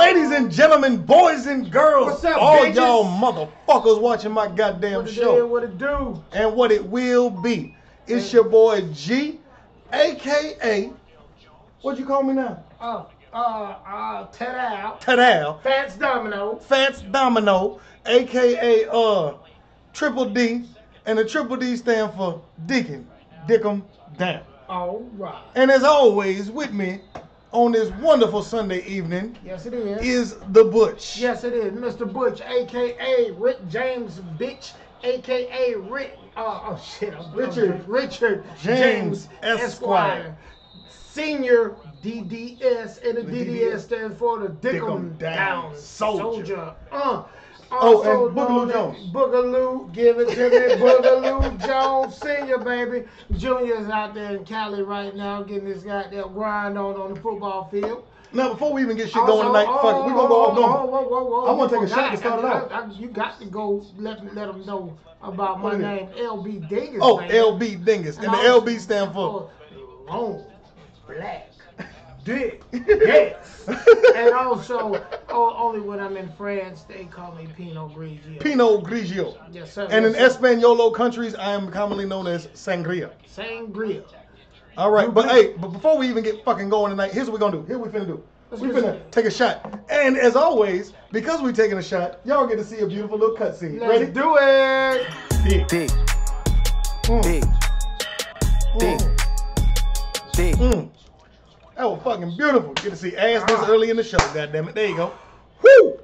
Ladies and gentlemen, boys and girls, What's up, all bitches? y'all motherfuckers watching my goddamn show. What it do? And what it will be. It's your boy G, a.k.a. What'd you call me now? Tadal. Tadal. Fats Domino. Fats Domino, a.k.a. Triple D. And the Triple D stand for Dickin. Dick 'em down. All right. And as always, with me on this wonderful Sunday evening, Yes, it is. is the Butch. Yes, it is. Mr. Butch, a.k.a. Rick James Bitch, a.k.a. Rick. Richard James Esquire. Senior DDS, and the DDS stands for the Dick 'em Down Soldier. Also, and Boogaloo Jones. Boogaloo, give it to me. Boogaloo Jones Senior, baby. Junior's out there in Cali right now getting this goddamn grind on the football field. Now, before we even get shit going tonight, fuck it, we're going to go off normal. Whoa. I'm going to take a shot to start it off. You got to go let them know about my name, LB Dingus. Oh, man. LB Dingus. And the LB stand for? Long, black, dick, yes. And also, only when I'm in France, they call me Pinot Grigio. Pinot Grigio. Yes, sir. And in yes, sir. Espanol countries, I am commonly known as Sangria. Sangria. All right, but hey, but before we even get fucking going tonight, here's what we're going to do. Here's what we finna do. We finna take a shot. And as always, because we're taking a shot, y'all get to see a beautiful little cutscene. Let's Ready? do it. Big. Big. Mm. Big. Big. Big. Mm. That was fucking beautiful. Get to see ass this early in the show, goddammit. There you go. Woo!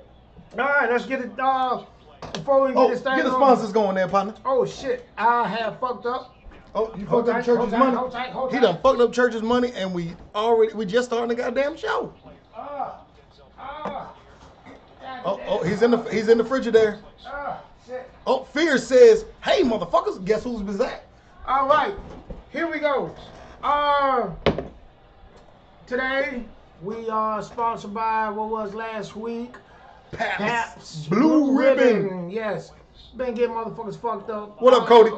All right, let's get it. Before we get this thing get the on. sponsors going there, partner. Oh, shit. I have fucked up. Oh, you fucked up church's money? He done fucked up church's money, and we just starting the goddamn show. He's in the Frigidaire. Shit. Oh, Fear says, "Hey, motherfuckers, guess who's back?" All right, here we go. Today we are sponsored by what was last week. Pabst Blue Ribbon. Yes, been getting motherfuckers fucked up. What up, Cody?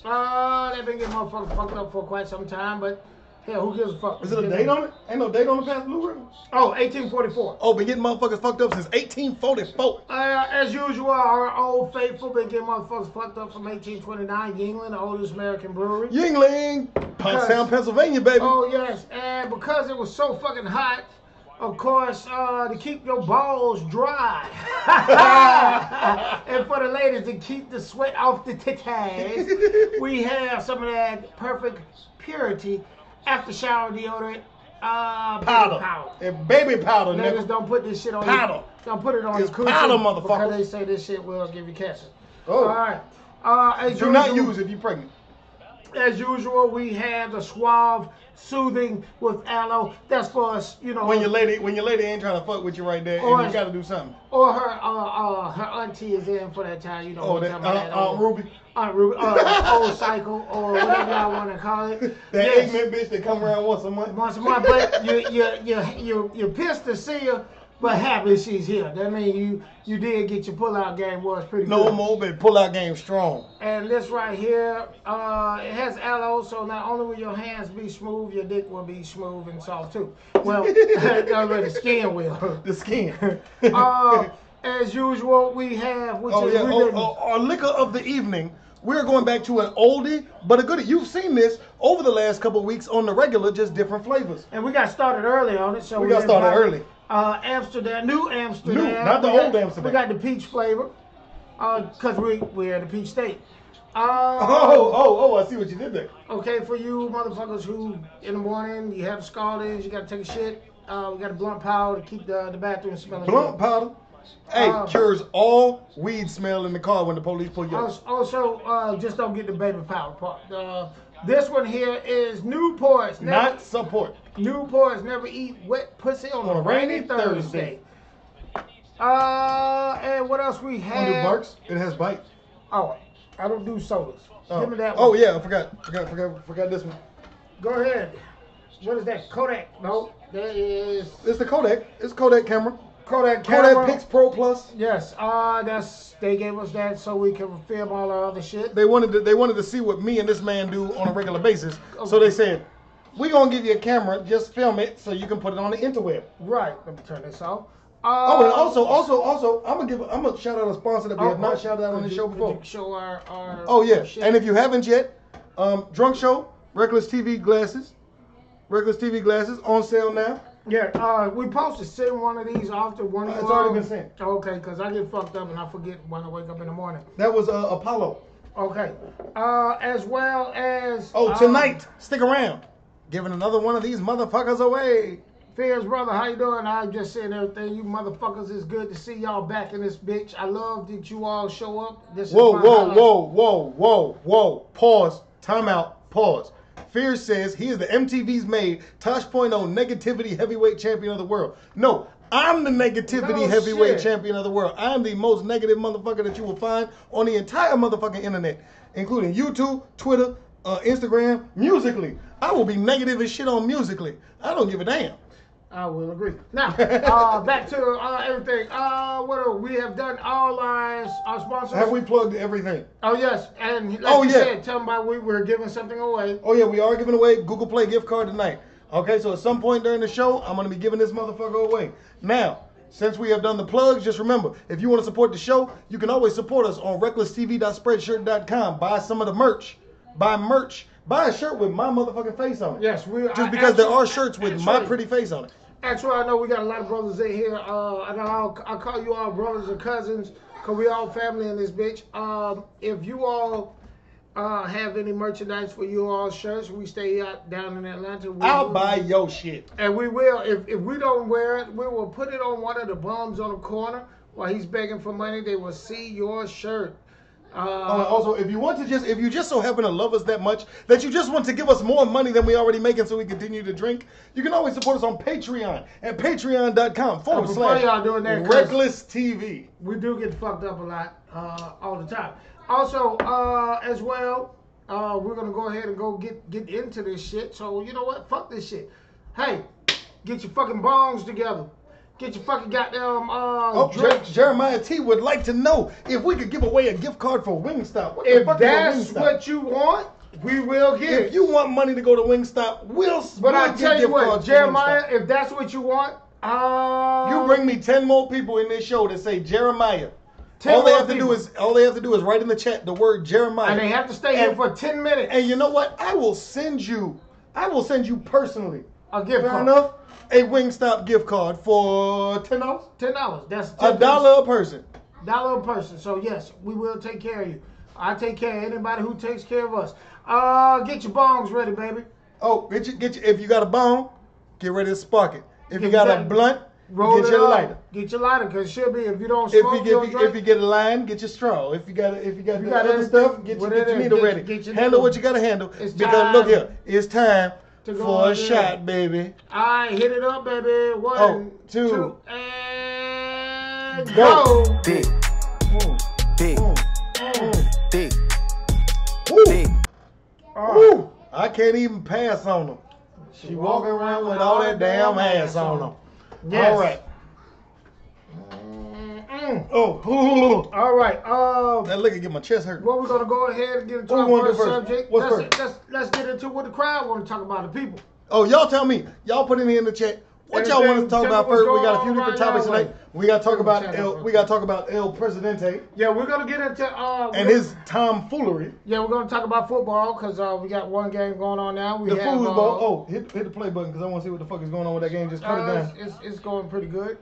They've been getting motherfuckers fucked up for quite some time, but hell, who gives a fuck? Is it a date on it? Ain't no date on the Pabst Blue Ribbon. Oh, 1844. Oh, been getting motherfuckers fucked up since 1844. As usual, our old faithful been getting motherfuckers fucked up from 1829. Yingling, the oldest American brewery. Yingling, Pottstown, Pennsylvania, baby. Oh yes, and because it was so fucking hot, of course, to keep your balls dry, and for the ladies to keep the sweat off the titties, we have some of that perfect purity after shower deodorant. Powder. And baby powder, Niggas nigga. don't put this shit on Powder. Don't put it on It's your coochie powder, motherfucker. because they say this shit will give you cancer. Oh. All right. Do not use if you're pregnant. As usual, we have the Suave Soothing with Aloe. That's for us, you know. When your lady ain't trying to fuck with you right there, and you got to do something. Or her auntie is in for that time, you know. Oh, that Aunt Ruby. Aunt Ruby, old cycle, or whatever y'all want to call it. That Yes. 8-man bitch that come around once a month. Once a month, but you're pissed to see her, but happy she's here. That means you did get your pullout game was pretty good. No more, but pull-out game strong. And this right here, it has aloe, so not only will your hands be smooth, your dick will be smooth and soft too. Well, the skin will. The skin. As usual, we have, which is our liquor of the evening. We're going back to an oldie, but a goodie. You've seen this over the last couple of weeks on the regular, just different flavors. And we got started early on it, so we got started early. Amsterdam, New Amsterdam. New, not the old Amsterdam. We got the peach flavor, because we're in the peach state. I see what you did there. Okay, for you motherfuckers who in the morning you have scaldings, you got to take a shit. We got a blunt powder to keep the bathroom smelling Blunt good. powder? Hey, cures all weed smell in the car when the police pull you over. Also, just don't get the baby powder part. This one here is Newports. Not support. Newports never eat wet pussy on a rainy Thursday. And what else we have? It barks. It has bite. Oh, I don't do sodas. Give me that one. Oh yeah, I forgot this one. Go ahead. What is that? Kodak? No, that is. It's the Kodak. It's Kodak camera. Kodak camera. Kodak Pix Pro Plus. Yes. They gave us that so we can film all our other shit. They wanted to see what me and this man do on a regular basis. Okay. So they said, "We're gonna give you a camera. Just film it so you can put it on the interweb." Right. Let me turn this off. Oh, and also, I'm gonna shout out a sponsor that we have not shouted out on the show before. Show our oh yeah, and if you haven't yet, Drunk Show, Reckless TV glasses on sale now. Yeah, we supposed to send one of these off to one of you. It's already been sent. Okay, because I get fucked up and I forget when I wake up in the morning. That was Apollo. Okay, as well as tonight, stick around, giving another one of these motherfuckers away. Fears, brother, how you doing? I'm just saying everything. You motherfuckers, it's good to see y'all back in this bitch. I love that you all show up. Whoa. Pause. Time out. Pause. Fears says he is the MTV's made Tosh.0 negativity heavyweight champion of the world. No, I'm the negativity heavyweight champion of the world. I'm the most negative motherfucker that you will find on the entire motherfucking internet, including YouTube, Twitter, Instagram, Musically. I will be negative as shit on Musically. I don't give a damn. I will agree. Now, back to everything. What else? We have done all our sponsors. Have we plugged everything? Oh, yes. And like you said, tell them about we're giving something away. Oh, yeah, we are giving away Google Play gift card tonight. Okay, so at some point during the show, I'm going to be giving this motherfucker away. Now, since we have done the plugs, just remember, if you want to support the show, you can always support us on recklesstv.spreadshirt.com. Buy some of the merch. Buy merch. Buy a shirt with my motherfucking face on it. Yes, just because there are shirts with my pretty face on it. Actually, I know we got a lot of brothers in here, and I'll call you all brothers or cousins, because we all family in this bitch. If you all have any merchandise for you all shirts, we stay down in Atlanta. I'll buy your shit. And we will, if we don't wear it, we will put it on one of the bums on the corner while he's begging for money. They will see your shirt. Also, if you just so happen to love us that much that you just want to give us more money than we already making so we continue to drink, you can always support us on Patreon at patreon.com/Reckless TV. We do get fucked up a lot all the time. Also, as well, we're gonna go ahead and go get into this shit. So you know what? Fuck this shit. Hey, get your fucking bongs together. Get your fucking goddamn Jeremiah T would like to know if we could give away a gift card for Wingstop. If that's what you want, we will give it. If you want money to go to Wingstop, we'll I tell you what, Jeremiah, if that's what you want, you bring me 10 more people in this show that say Jeremiah. All they have to do is write in the chat the word Jeremiah. And they have to stay here for 10 minutes. And you know what? I will send you personally a gift card. Enough? A Wingstop gift card for $10. $10. That's $1 a person. $1 a person. So yes, we will take care of you. I take care of anybody who takes care of us. Get your bongs ready, baby. Oh, get your. If you got a bong, get ready to spark it. If you got a blunt, get your lighter. Get your lighter, cause it should be if you don't smoke, if you get a line, get your straw. If you got the other stuff, get your needle ready. Handle what you gotta handle. Because look here, it's time for a shot, baby. All right, hit it up, baby. 1, 2, and go. Dick. Dick. Dick. Dick. I can't even pass on them. She walking around with all that damn ass on them. Yes. All right. All right. That liquor get my chest hurt. Well, we're gonna go ahead and get into our first subject. Let's get into what the crowd want to talk about. The people. Oh, y'all tell me. Y'all put it in the chat. What y'all want to talk about first? We got a few different topics tonight. We got to talk about El Presidente. Yeah, we're gonna get into and his tomfoolery. Yeah, we're gonna talk about football because we got one game going on now. The foosball. Hit the play button because I want to see what the fuck is going on with that game. Just cut it down. It's going pretty good.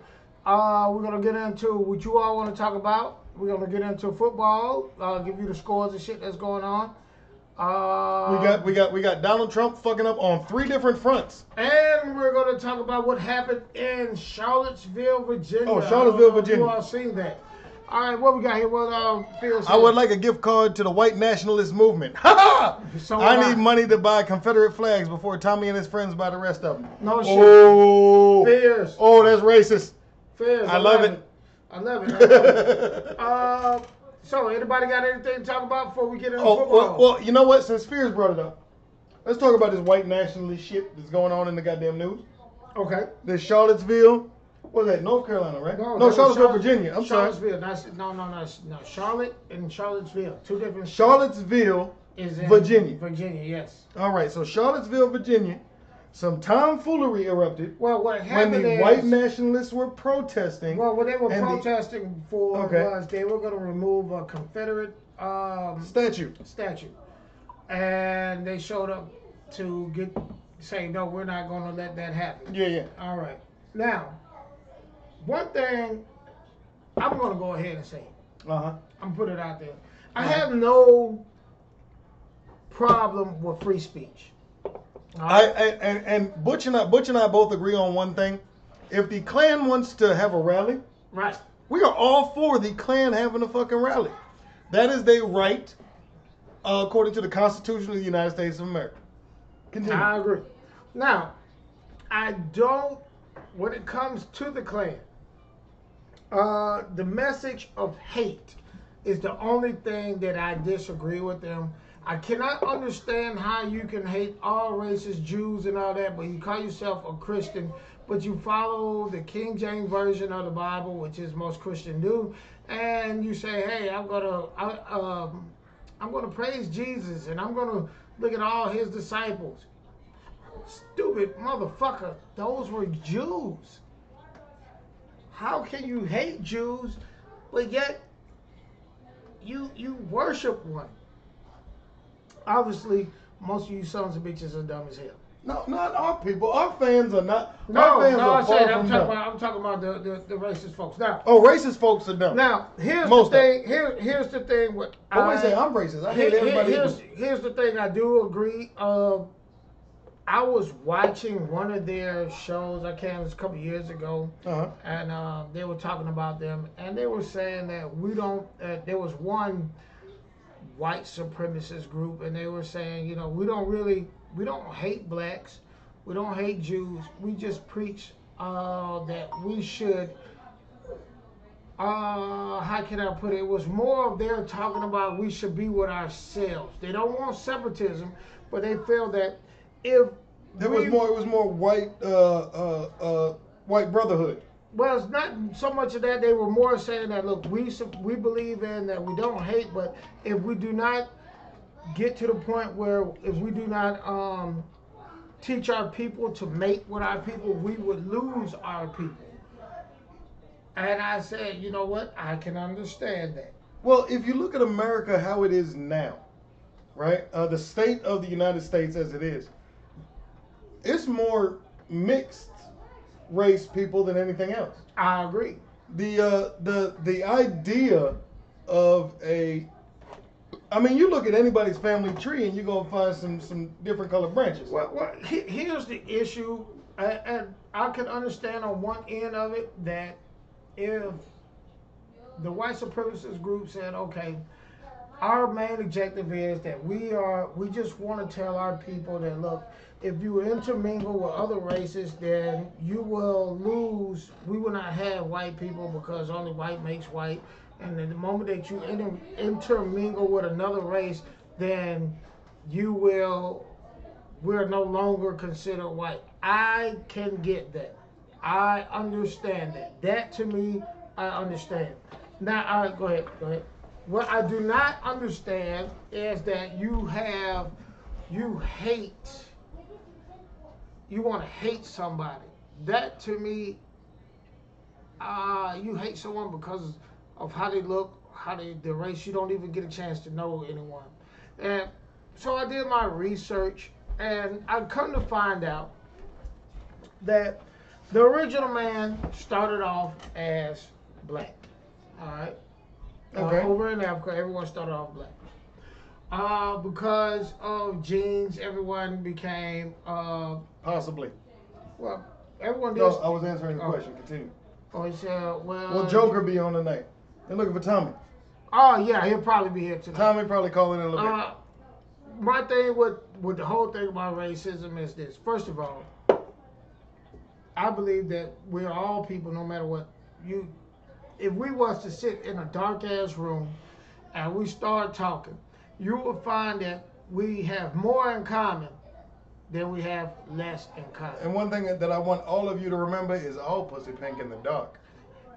We're gonna get into what you all want to talk about. We're gonna get into football. Give you the scores and shit that's going on. We got Donald Trump fucking up on 3 different fronts. And we're gonna talk about what happened in Charlottesville, Virginia. Oh, Charlottesville, Virginia. You all seen that? All right, what we got here? What Phil said? I would like a gift card to the white nationalist movement. Ha! I need money to buy Confederate flags before Tommy and his friends buy the rest of them. No shit. Oh, Fierce. Oh, that's racist. Fierce. I love it. I love it. So, anybody got anything to talk about before we get into football? Well, you know what? Since Spears brought it up, let's talk about this white nationalist shit that's going on in the goddamn news. Okay. This Charlottesville, what was that? North Carolina, right? No, Charlottesville, Virginia. I'm sorry. No. Charlotte and Charlottesville. 2 different. Charlottesville, is in Virginia. Virginia, yes. All right. So Charlottesville, Virginia, some tomfoolery erupted. Well, what When happened the is, white nationalists were protesting. well, what they were and protesting for was they were going to remove a Confederate statue. And they showed up to say, no, we're not going to let that happen. Yeah. All right. Now, one thing I'm going to go ahead and say. Uh-huh. I'm put it out there. I have no problem with free speech. And Butch and I both agree on one thing. If the Klan wants to have a rally, Right. we are all for the Klan having a fucking rally. That is their right, according to the Constitution of the United States of America. Continue. I agree. Now, I don't, when it comes to the Klan, the message of hate is the only thing that I disagree with them. I cannot understand how you can hate all races, Jews and all that, but you call yourself a Christian, but you follow the King James Version of the Bible, which is most Christians do, and you say, hey, I'm gonna praise Jesus, and I'm gonna look at all his disciples. Stupid motherfucker, those were Jews. How can you hate Jews, but yet you worship one? Obviously, most of you sons of bitches are dumb as hell. No, not our people. Our fans are not. No, our fans are I'm far saying from I'm talking about the racist folks. Now, racist folks are dumb. Now, here's Most the thing. Here's the thing. I always say I'm racist. I hate everybody. Here's the thing. I do agree. I was watching one of their shows. It was a couple years ago, and they were talking about them, and they were saying that we don't. There was one white supremacist group, and they were saying, you know, we don't hate blacks, we don't hate Jews. We just preach that we should. How can I put it? It was more of their talking about we should be with ourselves. They don't want separatism, but they feel that if it was more white white brotherhood. Well, it's not so much of that. They were more saying that, look, we believe in that we don't hate, but if we do not get to the point where if we do not teach our people to mate with our people, we would lose our people. And I said, you know what? I can understand that. Well, if you look at America how it is now, right? The state of the United States as it is, it's more mixed race people than anything else. I agree. The idea of I mean, you look at anybody's family tree and you're gonna find some different colored branches. Well, here's the issue, and I can understand on one end of it that if the white supremacist group said, okay, our main objective is that we just want to tell our people that, look, if you intermingle with other races, then you will lose. We will not have white people because only white makes white. And the moment that you intermingle with another race, then we're no longer considered white. I can get that. I understand that. That to me, I understand. Now, all right, go ahead. What I do not understand is that you want to hate somebody. That to me, you hate someone because of how they look, the race. You don't even get a chance to know anyone. And so I did my research, and I come to find out that the original man started off as black. All right. Okay. Over in Africa, everyone started off black. Because of genes, everyone became Possibly. well, everyone did. No, I was answering the question. Continue. Oh, he said, well. Will Joker be on tonight? They're looking for Tommy. Oh yeah, he'll probably be here tonight. Tommy probably calling in a little bit. My thing with the whole thing about racism is this. First of all, I believe that we're all people, no matter what you. If we was to sit in a dark ass room and we start talking, you will find that we have more in common than we have less in common. And one thing that I want all of you to remember is all pussy pink in the dark.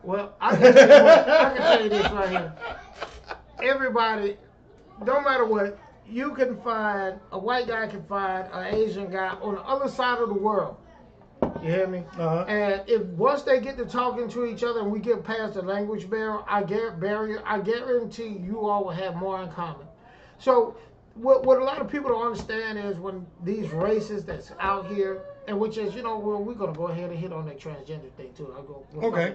Well, I can tell you this right here. Everybody, no matter what, you can find, a white guy can find an Asian guy on the other side of the world. You hear me? And if once they get to talking to each other and we get past the language barrier, I guarantee you all will have more in common. So what a lot of people don't understand is when these races that's out here, and which is, you know, well, we're gonna go ahead and hit on that transgender thing too. I'll go. Okay.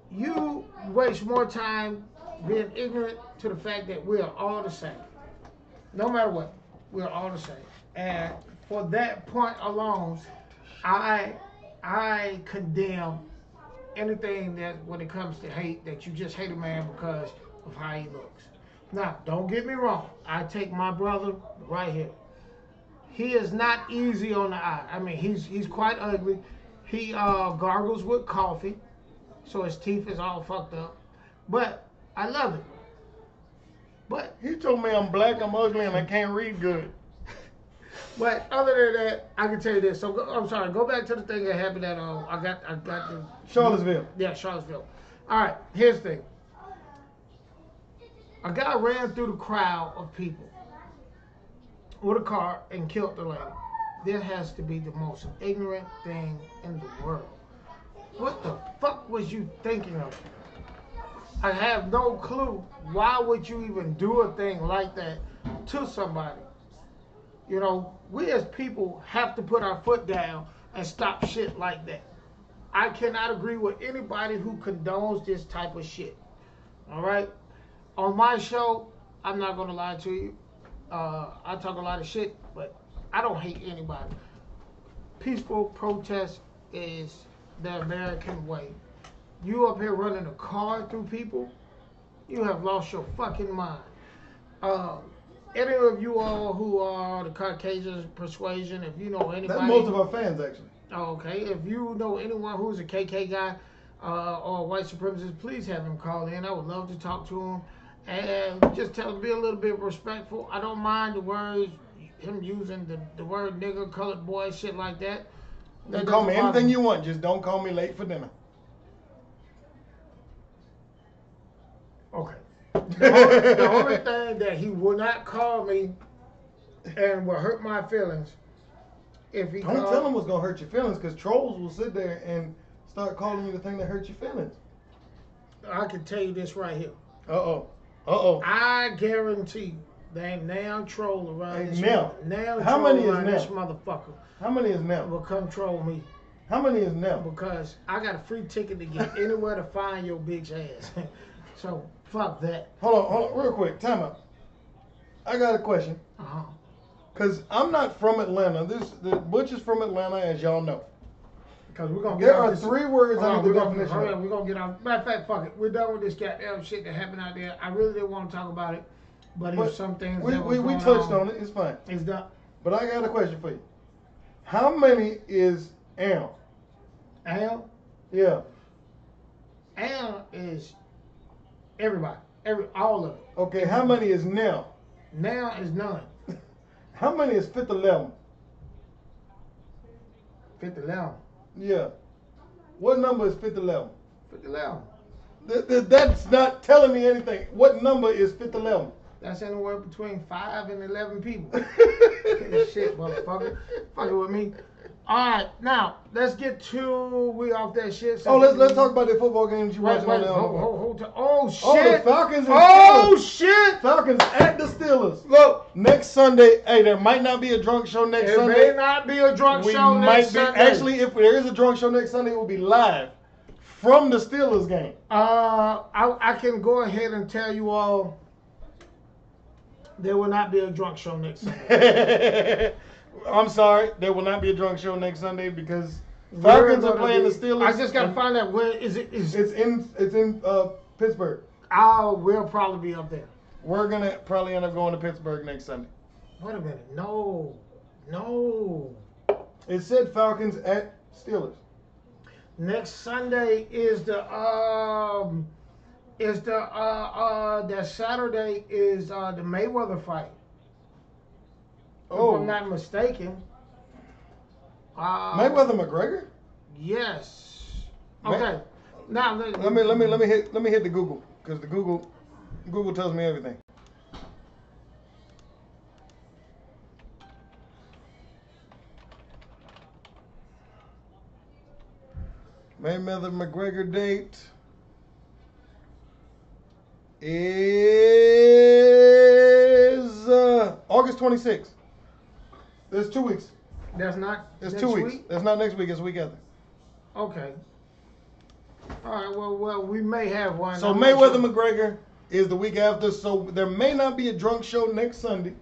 You waste more time being ignorant to the fact that we are all the same. No matter what, we are all the same. And for that point alone, I condemn anything that when it comes to hate, that you just hate a man because of how he looks. Now, don't get me wrong. I take my brother right here. He is not easy on the eye. I mean, he's quite ugly. He gargles with coffee, so his teeth is all fucked up. But I love it. But he told me I'm black, I'm ugly, and I can't read good. But other than that, I can tell you this. So I'm sorry. Go back to the thing that happened at I got the Charlottesville. Yeah, Charlottesville. All right. Here's the thing. A guy ran through the crowd of people with a car and killed the lady. There has to be the most ignorant thing in the world. What the fuck was you thinking of? I have no clue. Why would you even do a thing like that to somebody? You know, we as people have to put our foot down and stop shit like that. I cannot agree with anybody who condones this type of shit. All right? On my show, I'm not going to lie to you. I talk a lot of shit, but I don't hate anybody. Peaceful protest is the American way. You up here running a car through people, you have lost your fucking mind. Any of you all who are the Caucasian persuasion, if you know anybody. That's most of our fans, actually. Oh, okay. If you know anyone who's a KK guy or a white supremacist, please have him call in. I would love to talk to him. And just tell him, be a little bit respectful. I don't mind the words, him using the word nigger, colored boy, shit like that. You can call me anything you want, just don't call me late for dinner. Okay. The only thing that he will not call me and will hurt my feelings if he Don't tell him what's going to hurt your feelings, because trolls will sit there and start calling you the thing that hurts your feelings. I can tell you this right here. Uh-oh. Uh-oh. I guarantee you there ain't now troll around this now. How many is this now? motherfucker. How many is now? Will come troll me. How many is now? Because I got a free ticket to get anywhere to find your bitch ass. So fuck that. Hold on, real quick. Time out. I got a question. Because I'm not from Atlanta. Butch is from Atlanta, as y'all know. Because we're gonna get there are 3 words I need the definition of. We're gonna get off. Matter of fact, fuck it. We're done with this goddamn shit that happened out there. I really didn't want to talk about it, but if some things we touched on it. It's fine. It's done. But I got a question for you. How many is Am? Am? Yeah. Am is everybody. All of it. Okay. How many is now? Now is none. How many is 511? 511. Yeah. What number is 511? 511. That's not telling me anything. What number is 511? That's anywhere between 5 and 11 people. Shit, motherfucker. Fucking with me. All right, now let's get we off that shit. So let's talk about the football games you watching on the Oh shit! Oh, the Falcons. And shit! Falcons at the Steelers. Look, next Sunday. Hey, there might not be a drunk show next Sunday. There may not be a drunk show next Sunday. Actually, if there is a drunk show next Sunday, it will be live from the Steelers game. I can go ahead and tell you all there will not be a drunk show next Sunday. I'm sorry, there will not be a drunk show next Sunday because Falcons are playing the Steelers. I just gotta find out where is it. It's in Pittsburgh. We'll probably be up there. We're gonna probably end up going to Pittsburgh next Sunday. Wait a minute, no. It said Falcons at Steelers. Next Sunday is that Saturday is the Mayweather fight. If I'm not mistaken. Mayweather McGregor? Yes. Okay. Now let me hit the Google, because the Google tells me everything. Mayweather McGregor date is August 26th. There's 2 weeks. That's not. It's next 2 weeks. week? That's not next week. It's the week after. Okay. All right. Well, we may have one. So I'm not Mayweather sure. McGregor is the week after. So there may not be a drunk show next Sunday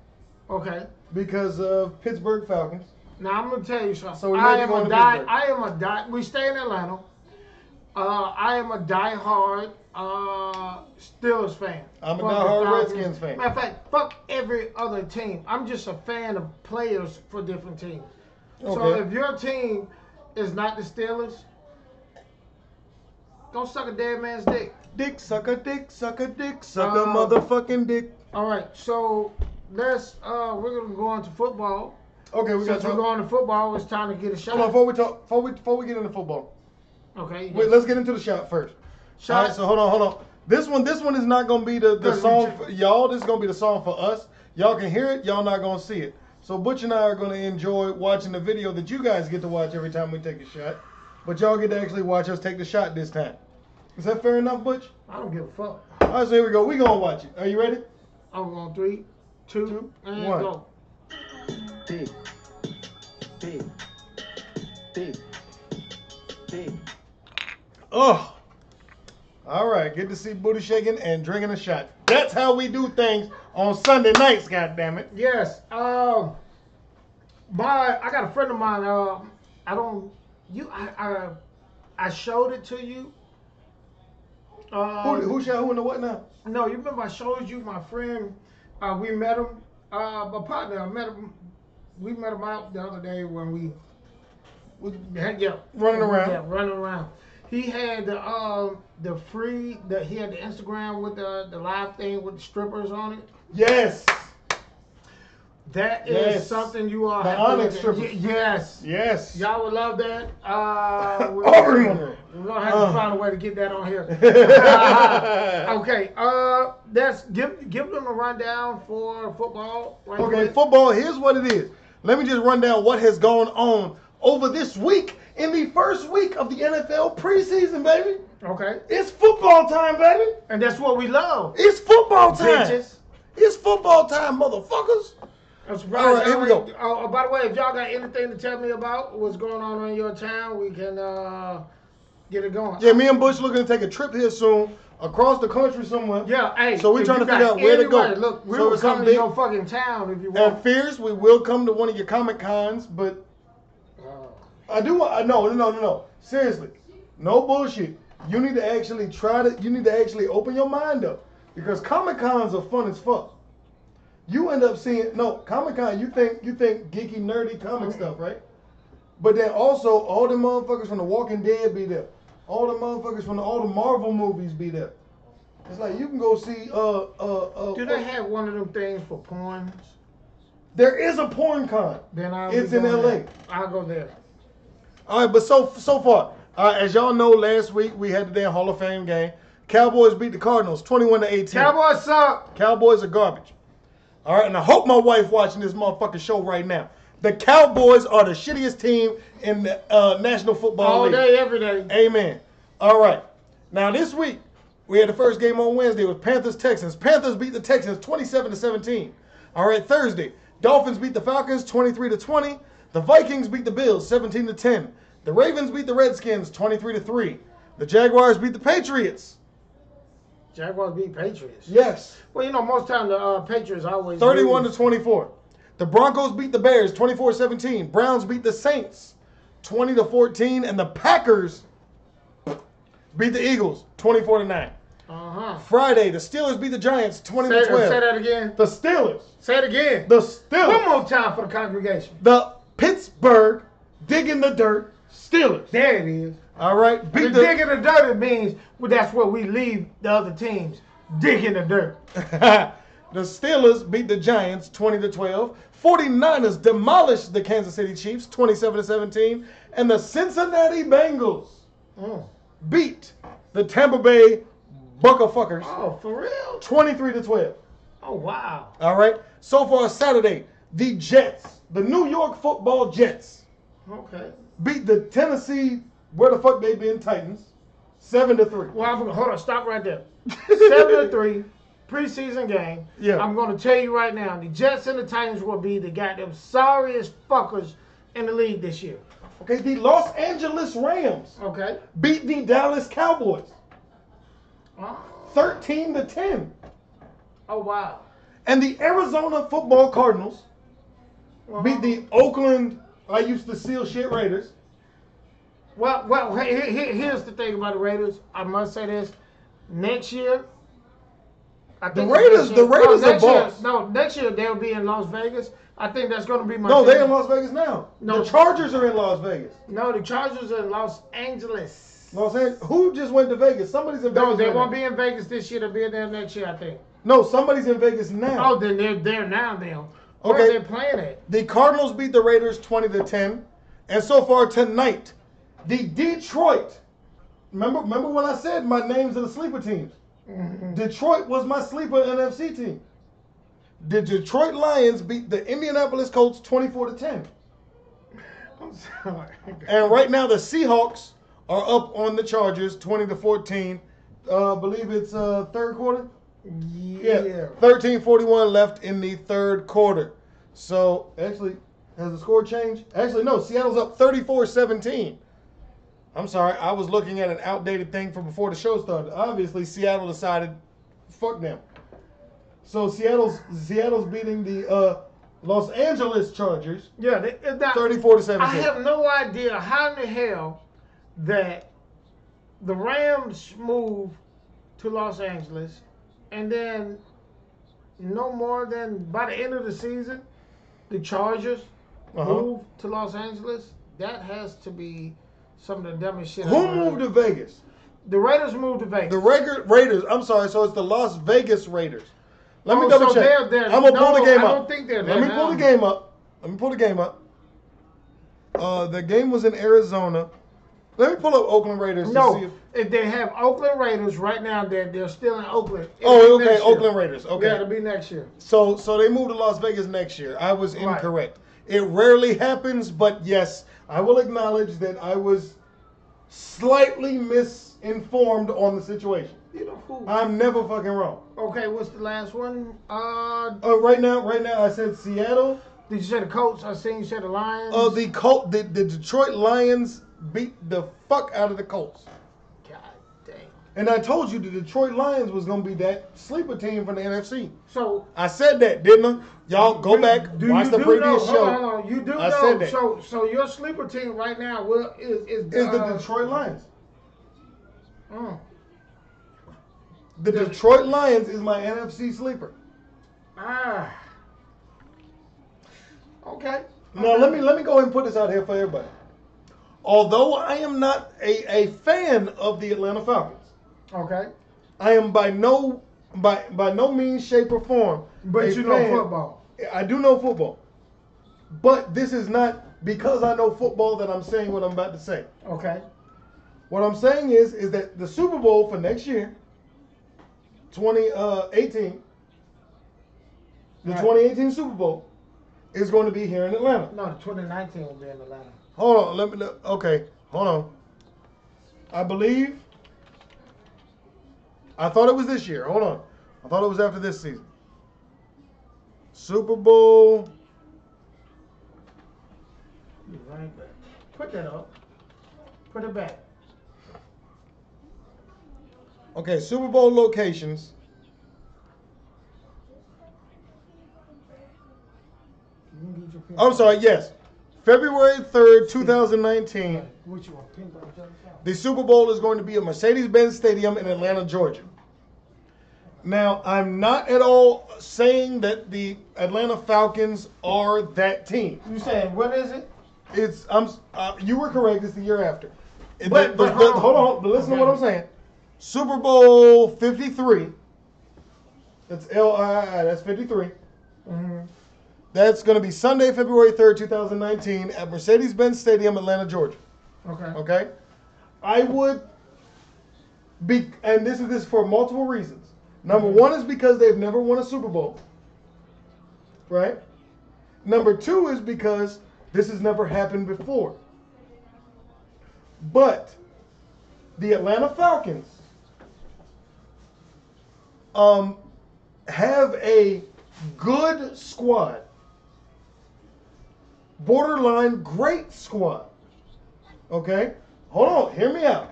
Okay. because of Pittsburgh Falcons. Now I'm gonna tell you something. So we may be going to Pittsburgh. We stay in Atlanta. I am a diehard Steelers fan. I'm a Fuck diehard the Falcons. Redskins fan. Matter of fact, fuck every other team. I'm just a fan of players for different teams. So Okay. if your team is not the Steelers, don't suck a dead man's dick. Dick, suck a motherfucking dick. All right, so let's we're gonna go on to football. Okay, we got Since we're to going to football, it's time to get a shot. Hold on, before we get into football. Okay. Wait, let's get into the shot first. Shot. All right, so hold on. This one is not gonna be the song for y'all. This is gonna be the song for us. Y'all can hear it. Y'all not gonna see it. So Butch and I are gonna enjoy watching the video that you guys get to watch every time we take a shot. But y'all get to actually watch us take the shot this time. Is that fair enough, Butch? I don't give a fuck. All right, so here we go. We gonna watch it. Are you ready? I'm going 3, 2, and 1. go. Big. Oh. All right. Good to see booty shaking and drinking a shot. That's how we do things on Sunday nights. God damn it. Yes. I got a friend of mine. I showed it to you. Who shot who in the what now? No, you remember I showed you my friend. We met him. My partner. I met him. We met him out the other day when we Running around. Yeah, running around. He had he had the Instagram with the live thing with the strippers on it. Yes. That is Yes. something you all The have to look Onyx at. strippers. Yes. Yes. Y'all would love that. We're Oh. gonna have to find a way to get that on here. Okay. Let's give them a rundown for football. Right Okay, quick. football, here's what it is. Let me just run down what has gone on over this week in the first week of the NFL preseason, baby. Okay. It's football time, baby. And that's what we love. It's football time. Bitches. It's football time, motherfuckers. I'm surprised. All right, here we go. Oh, by the way, if y'all got anything to tell me about what's going on in your town, we can get it going. Yeah, me and Bush looking to take a trip here soon across the country somewhere. Yeah, hey. So we're if trying you to figure got out where to go. anybody- Look, we So will it's come something to big. your fucking town if you And want. Fierce, we will come to one of your Comic Cons, but I do want. No. Seriously, no bullshit. You need to actually You need to actually open your mind up because Comic Cons are fun as fuck. You end up seeing Comic Con. You think geeky, nerdy comic stuff, right? But then also all the motherfuckers from The Walking Dead be there. All the motherfuckers from all the Marvel movies be there. It's like you can go see. Do they have one of them things for porns? There is a porn con. Then It's in LA. I'll go there. All right, but so far, as y'all know, last week we had the damn Hall of Fame game. Cowboys beat the Cardinals 21-18. Cowboys suck. Cowboys are garbage. All right, and I hope my wife watching this motherfucking show right now. The Cowboys are the shittiest team in the National Football League. All day, every day. Amen. All right. Now this week we had the first game on Wednesday with Panthers-Texans. Panthers beat the Texans 27-17. All right, Thursday, Dolphins beat the Falcons 23-20. The Vikings beat the Bills 17-10. The Ravens beat the Redskins 23-3. The Jaguars beat the Patriots. Jaguars beat Patriots. Yes. Well, you know, most times the Patriots always 31-24. The Broncos beat the Bears 24-17. Browns beat the Saints 20-14. And the Packers beat the Eagles 24-9. Friday, the Steelers beat the Giants 20-12. Say that again. The Steelers. Say it again. The Steelers. One more time for the congregation. The Pittsburgh digging the dirt Steelers. There it is. All right. The digging the dirt, it means that's where we leave the other teams. Digging the dirt. The Steelers beat the Giants 20-12. 49ers demolished the Kansas City Chiefs 27-17. And the Cincinnati Bengals beat the Tampa Bay Buccafuckers Oh, for real? 23-12. Oh, wow. All right. So far Saturday, the Jets, the New York Football Jets, Okay. beat the Tennessee Where the fuck they been? Titans. 7-3. Well, hold on. Stop right there. 7-3. Preseason game. Yeah. I'm going to tell you right now, the Jets and the Titans will be the goddamn sorriest fuckers in the league this year. Okay, the Los Angeles Rams Okay. beat the Dallas Cowboys Oh, 13-10. oh wow. And the Arizona Football Cardinals beat the Oakland, I used to seal shit, Raiders. Well, here's the thing about the Raiders. I must say this. Next year, I think The Raiders are boss. Next year they'll be in Las Vegas. I think that's going to be my No, team. they're in Las Vegas now. No. The Chargers are in Las Vegas. No, the Chargers are in Los Angeles. Los Angeles. Who just went to Vegas? Somebody's in Vegas. No, they right won't now. be in Vegas this year. They'll be there next year, I think. No, somebody's in Vegas now. Oh, then they're there now. Then where Okay. are they playing at? The Cardinals beat the Raiders 20-10. And so far tonight, the Detroit. Remember when I said my names of the sleeper teams? Mm-hmm. Detroit was my sleeper NFC team. The Detroit Lions beat the Indianapolis Colts 24-10. I'm sorry. And right now the Seahawks are up on the Chargers 20-14. Believe it's third quarter? Yeah. 13:41 left in the third quarter. So actually, has the score changed? Actually, no. Seattle's up 34-17. I'm sorry, I was looking at an outdated thing from before the show started. Obviously, Seattle decided, fuck them. So Seattle's beating the Los Angeles Chargers. Yeah. 34-17. I have no idea how in the hell that the Rams moved to Los Angeles, and then no more than by the end of the season, the Chargers moved to Los Angeles. That has to be some of the dumbest shit. Who moved to Vegas? The Raiders moved to Vegas. The Raiders. I'm sorry. So it's the Las Vegas Raiders. Let me Oh, double so check. they're- I'm gonna pull the no, game I up. don't think they're Let there me pull now. the game up. Let me pull the game up. The game was in Arizona. Let me pull up Oakland Raiders to see No, if. if they have Oakland Raiders right now, they're still in Oakland. Oh, It'll be okay. next year. Oakland Raiders. Okay. Yeah, it'll be next year. So they moved to Las Vegas next year. I was Right. incorrect. It rarely happens, but yes, I will acknowledge that I was slightly misinformed on the situation. You know who? I'm never fucking wrong. Okay, what's the last one? Right now, I said Seattle. Did you say the Colts? I seen you said the Lions. The Detroit Lions beat the fuck out of the Colts. God damn. And I told you the Detroit Lions was gonna be that sleeper team from the NFC. So I said that, didn't I? Y'all go back, watch the previous show. Hold on. You do I know. said that. So your sleeper team right now is the Detroit Lions. Mm. The Detroit Lions is my NFC sleeper. Ah. Okay. Now let me go ahead and put this out here for everybody. Although I am not a fan of the Atlanta Falcons, Okay. I am by no means, shape, or form. But a you know fan. football. I do know football. But this is not because I know football that I'm saying what I'm about to say. Okay. What I'm saying is that the Super Bowl for next year, 2018, the Right. 2018 Super Bowl is going to be here in Atlanta. No, the 2019 will be in Atlanta. Hold on, okay, hold on. I believe, I thought it was this year. Hold on. I thought it was after this season. Super Bowl. You right back. Put that up. Put it back. Okay, Super Bowl locations. You can get your I'm sorry, yes. February 3rd, 2019. What you want? Pink on the other side? The Super Bowl is going to be at Mercedes-Benz Stadium in Atlanta, Georgia. Now, I'm not at all saying that the Atlanta Falcons are that team. You saying what is it? You were correct. It's the year after. But Hold on. But listen to what I'm saying. Super Bowl 53. That's LII. That's 53. Mm-hmm. That's going to be Sunday, February 3rd, 2019 at Mercedes-Benz Stadium, Atlanta, Georgia. Okay. Okay? I would be, and this is for multiple reasons. Number one is because they've never won a Super Bowl. Right? Number two is because this has never happened before. But the Atlanta Falcons have a good squad. Borderline great squad. Okay? Hold on, hear me out.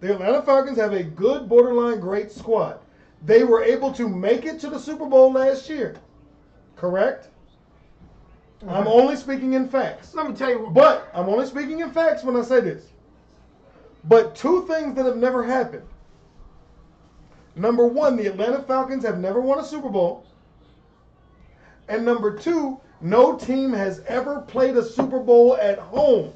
The Atlanta Falcons have a good, borderline great squad. They were able to make it to the Super Bowl last year. Correct? Okay. I'm only speaking in facts. Let me tell you. But I'm only speaking in facts when I say this. But two things that have never happened. Number one, the Atlanta Falcons have never won a Super Bowl. And number two, no team has ever played a Super Bowl at home.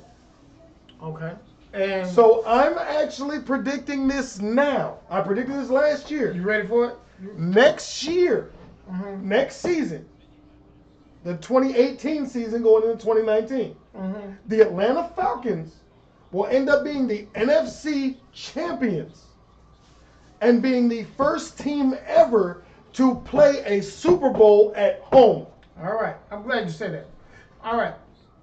Okay. And so I'm actually predicting this now. I predicted this last year. You ready for it? Next year, next season, the 2018 season going into 2019, the Atlanta Falcons will end up being the NFC champions and being the first team ever to play a Super Bowl at home. All right. I'm glad you said that. All right.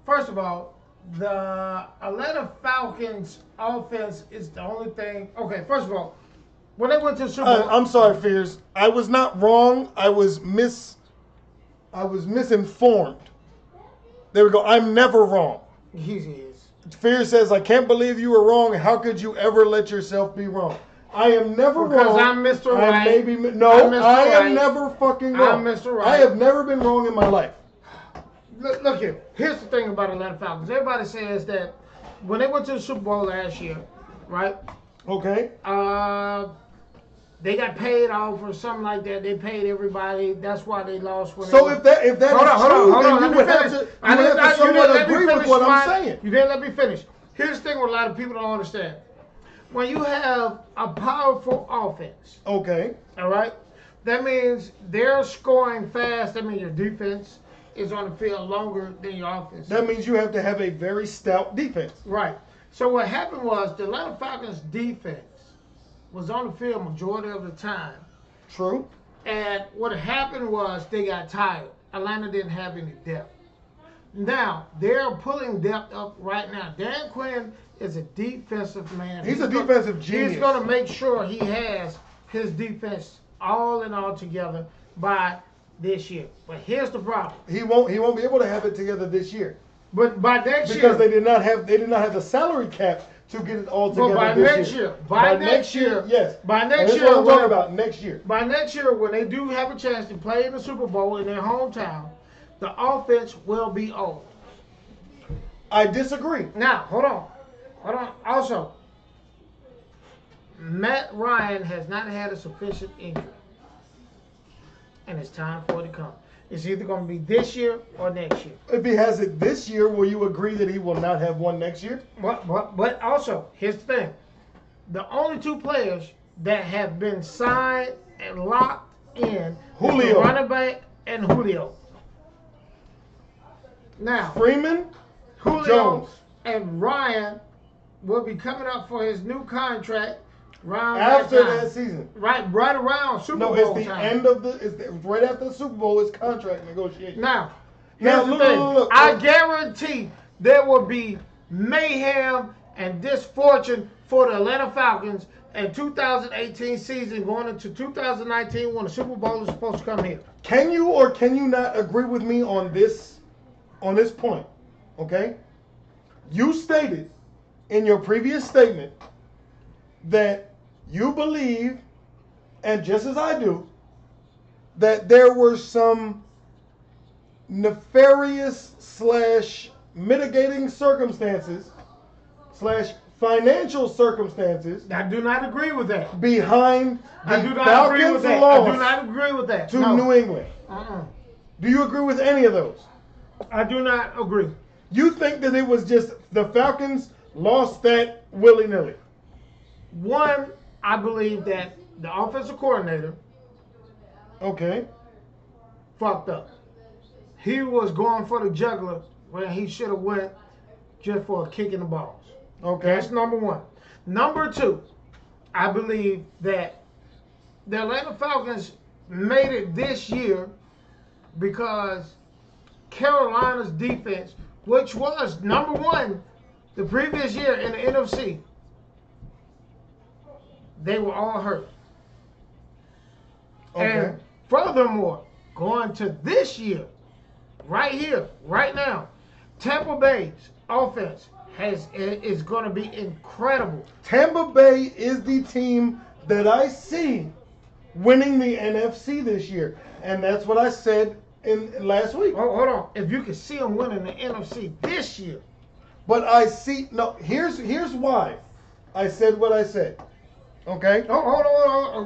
First of all, the Atlanta Falcons offense is the only thing. Okay, first of all, when they went to the Super Bowl. I'm sorry, Fears. I was not wrong. I was misinformed. There we go. I'm never wrong. He is. Fears says, I can't believe you were wrong. How could you ever let yourself be wrong? I am never because wrong. Because I'm Mr. Right. I am never fucking wrong. I'm Mr. Right. I have never been wrong in my life. Look here. Here's the thing about Atlanta Falcons. Everybody says that when they went to the Super Bowl last year, right? Okay. They got paid off or something like that. They paid everybody. That's why they lost. When so if that is true, then you would have to somewhat agree with what I'm saying. You didn't let me finish. Here's the thing: what a lot of people don't understand. When you have a powerful offense, okay, all right, that means they're scoring fast. That means your defense is on the field longer than your offense. That means you have to have a very stout defense. Right. So what happened was the Atlanta Falcons defense was on the field majority of the time. True. And what happened was they got tired. Atlanta didn't have any depth. Now, they're pulling depth up right now. Dan Quinn is a defensive man. He's a defensive genius. He's going to make sure he has his defense all in all together by this year. But here's the problem. He won't be able to have it together this year. But by next year, because they did not have the salary cap to get it all together. But by next year, by next year, yes. By next year, what I'm talking about next year. By next year, when they do have a chance to play in the Super Bowl in their hometown, the offense will be old. I disagree. Now, hold on. Also, Matt Ryan has not had a sufficient injury. And it's time for it to come. It's either going to be this year or next year. If he has it this year, will you agree that he will not have one next year? But also, here's the thing. The only two players that have been signed and locked in Julio. is the running back and Julio. Now, Freeman, Julio, Jones, and Ryan will be coming up for his new contract after that season. Right around Super Bowl No, it's the time. end of right after the Super Bowl is contract negotiation. Now look. I guarantee there will be mayhem and misfortune for the Atlanta Falcons in 2018 season going into 2019 when the Super Bowl is supposed to come here. Can you or can you not agree with me on this point? Okay? You stated in your previous statement that you believe, and just as I do, that there were some nefarious / mitigating circumstances / financial circumstances. I do not agree with that. Behind the Falcons' loss I do not agree with that. to New England. Do you agree with any of those? I do not agree. You think that it was just the Falcons lost that willy-nilly? One, I believe that the offensive coordinator fucked up. He was going for the juggler when he should have went just for a kick in the balls. Okay. That's number one. Number two, I believe that the Atlanta Falcons made it this year because Carolina's defense, which was number one The previous year in the NFC, they were all hurt. Okay. And furthermore, going to this year, right here, right now, Tampa Bay's offense is going to be incredible. Tampa Bay is the team that I see winning the NFC this year, and that's what I said in last week. Oh, hold on. If you can see them winning the NFC this year. But I see here's why I said what I said. Okay? Oh, hold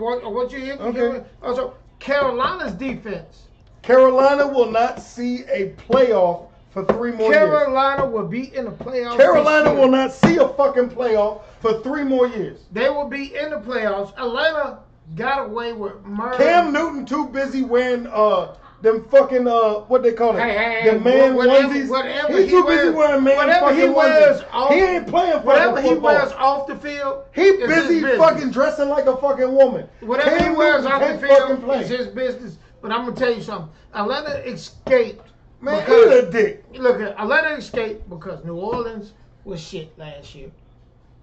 on. What you hear? Okay. Also, Carolina's defense. Carolina will not see a playoff for 3 more years. Carolina will be in the playoffs. Carolina will not see a fucking playoff for 3 more years. They will be in the playoffs. Atlanta got away with murder. Cam Newton too busy wearing them fucking what they call it? The man onesies. Whatever He's too busy wearing man fucking onesies. He ain't playing fucking whatever football. he wears off the field. He busy fucking dressing like a fucking woman. Whatever Cam he wears Newton off the can't field fucking play. is his business. But I'm gonna tell you something. Atlanta escaped. Man, eat a dick. Look, Atlanta escaped because New Orleans was shit last year.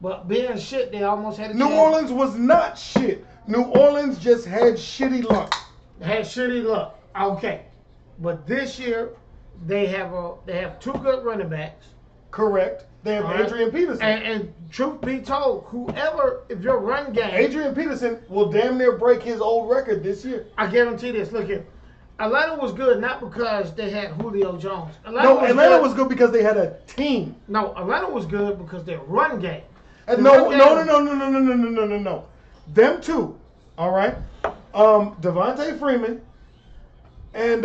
But being shit, they almost had a New chance. Orleans was not shit. New Orleans just had shitty luck. They had shitty luck. Okay. But this year, they have 2 good running backs. Correct. They have All right. Adrian Peterson. And truth be told, whoever, if your run game, Adrian Peterson will damn near break his old record this year. I guarantee this. Look here. Atlanta was good not because they had Julio Jones. Atlanta was good because they had a team. No, Atlanta was good because their run game. No. Them two, all right. Devontae Freeman and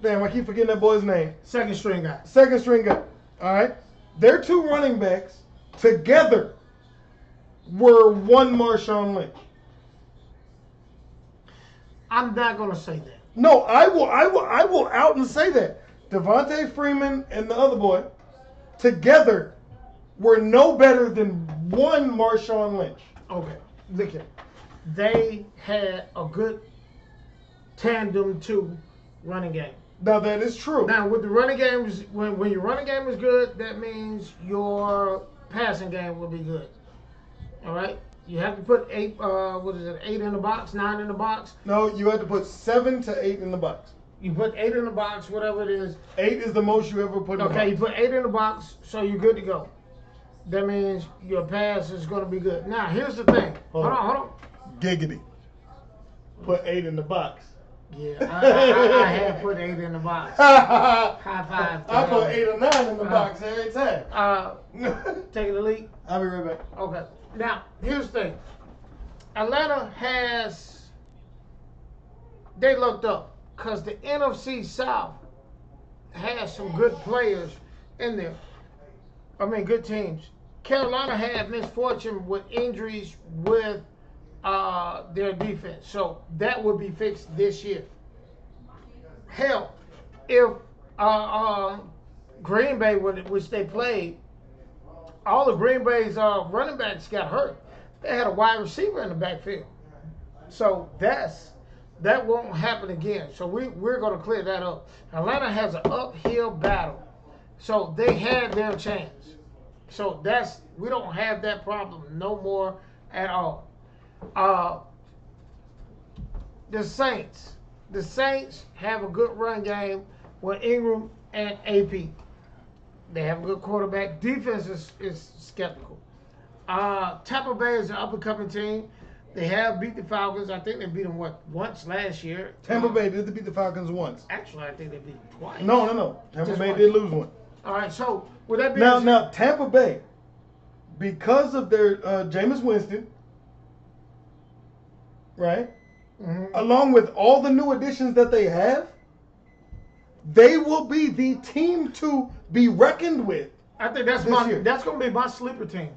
damn, I keep forgetting that boy's name. Second string guy. Second string guy. All right. Their 2 running backs together were 1 Marshawn Lynch. I'm not gonna say that. No, I will out and say that. Devontae Freeman and the other boy together were no better than 1 Marshawn Lynch. Okay, look here. They had a good tandem 2 running game. Now that is true. Now with the running games, when your running game is good, that means your passing game will be good. All right. You have to put 8 in the box, 9 in the box. No, you had to put 7 to 8 in the box. You put 8 in the box, whatever it is. 8 is the most you ever put in the box. Okay, you put 8 in the box, so you're good to go. That means your pass is going to be good. Now, here's the thing. Hold on. Giggity. Put 8 in the box. Yeah, I have put 8 in the box. High five. I put 8 or 9 in the box every time. Taking the lead. I'll be right back. Okay. Now, here's the thing. Atlanta they looked up because the NFC South has some good players in there. I mean, good teams. Carolina had misfortune with injuries with their defense. So that will be fixed this year. Hell, if Green Bay, which they played, all of Green Bay's running backs got hurt. They had a wide receiver in the backfield. So that won't happen again. So we're going to clear that up. Atlanta has an uphill battle. So they had their chance. So we don't have that problem no more at all. The Saints have a good run game with Ingram and AP. They have a good quarterback. Defense is skeptical. Tampa Bay is an up-and-coming team. They have beat the Falcons. I think they beat them, once last year. Tampa Bay did beat the Falcons once. Actually, I think they beat them twice. No. Tampa Bay once. did lose one. All right, so with that being Now, Tampa Bay, because of their Jameis Winston, right, along with all the new additions that they have, they will be the team to be reckoned with. I think that's going to be my sleeper team.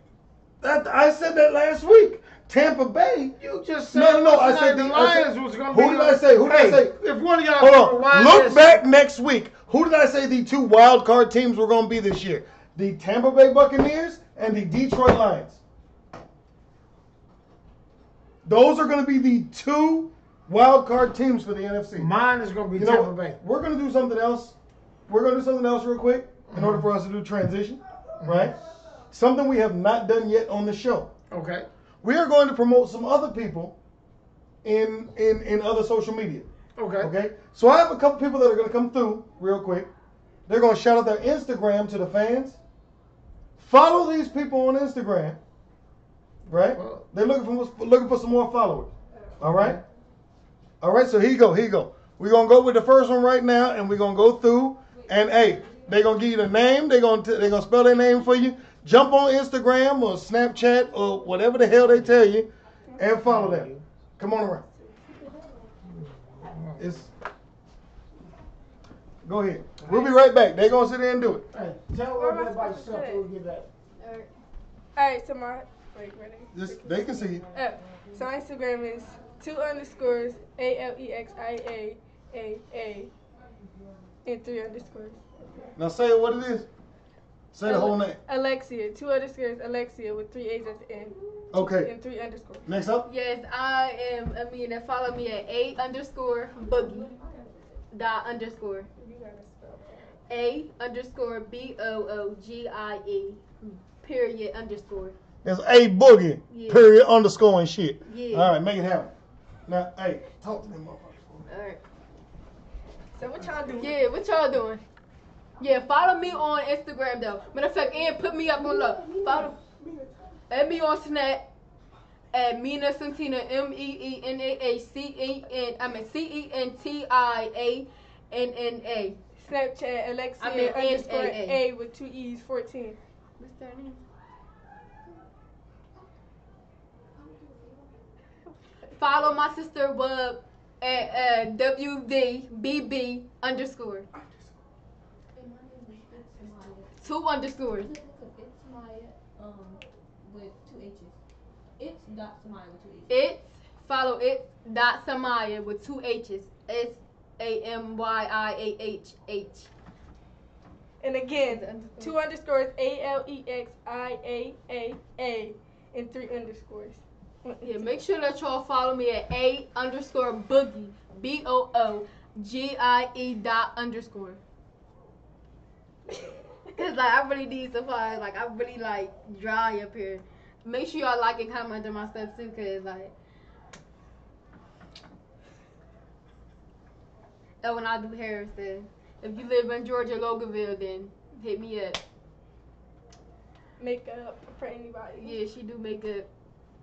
I said that last week. Tampa Bay. You just said no. I said the Lions was going to be. Who did I say? If one of y'all hold on. Look back next week. Who did I say the 2 wild card teams were going to be this year? The Tampa Bay Buccaneers and the Detroit Lions. Those are going to be the 2 wild card teams for the NFC. Mine is going to be Tampa Bay. We're going to do something else. We're going to do something else real quick in order for us to do transition. right? Something we have not done yet on the show. Okay. We are going to promote some other people in other social media. Okay. Okay. So I have a couple people that are going to come through real quick. They're going to shout out their Instagram to the fans. Follow these people on Instagram. Right? They're looking for some more followers. All right. All right. So here you go. Here you go. We're gonna go with the first one right now, and we're gonna go through. And hey, they're gonna give you the name. They're gonna spell their name for you. Jump on Instagram or Snapchat or whatever the hell they tell you, and follow them. Come on around. Go ahead. We'll be right back. They're gonna sit there and do it. Hey, tell them about yourself till we get back. Alright, so my They can see. So my Instagram is 2_ ALEXIA and 3_. Now say what it is. Say the whole name. Alexia, 2_ Alexia with 3 A's at the end. Okay. And 3_. Next up. Yes, I am Amina. Follow me at A_Boogie. Dot underscore. A_BOOGIE. Period underscore. It's A Boogie. Yeah. Period underscore and shit. Yeah. All right, make it happen. Now, hey, talk to them motherfuckers. Alright. So what y'all doing? Yeah, what y'all doing? Yeah, follow me on Instagram though. Matter of fact, and put me up on love. Follow. Add me on Snap. At Mina Santina CENTIANNA. Snapchat Alexia I mean, _A with 2 E's 14. What's that name? Follow my sister Wub at WDBB_. 2 underscores. It's Maya with 2 H's. It's dot Samaya with 2 H's. It's follow it dot Samaya with 2 H's. SAMYIAHH. And again, 2_ ALEXIAA and 3_. Yeah, make sure that y'all follow me at A_Boogie BOOGIE._. Cause like I really need some fire. Like I really like dry up here. Make sure y'all like and comment on my stuff too, cause like. Oh, when I do hair, then if you live in Georgia, Loganville, then hit me up. Makeup for anybody. Yeah, she do makeup.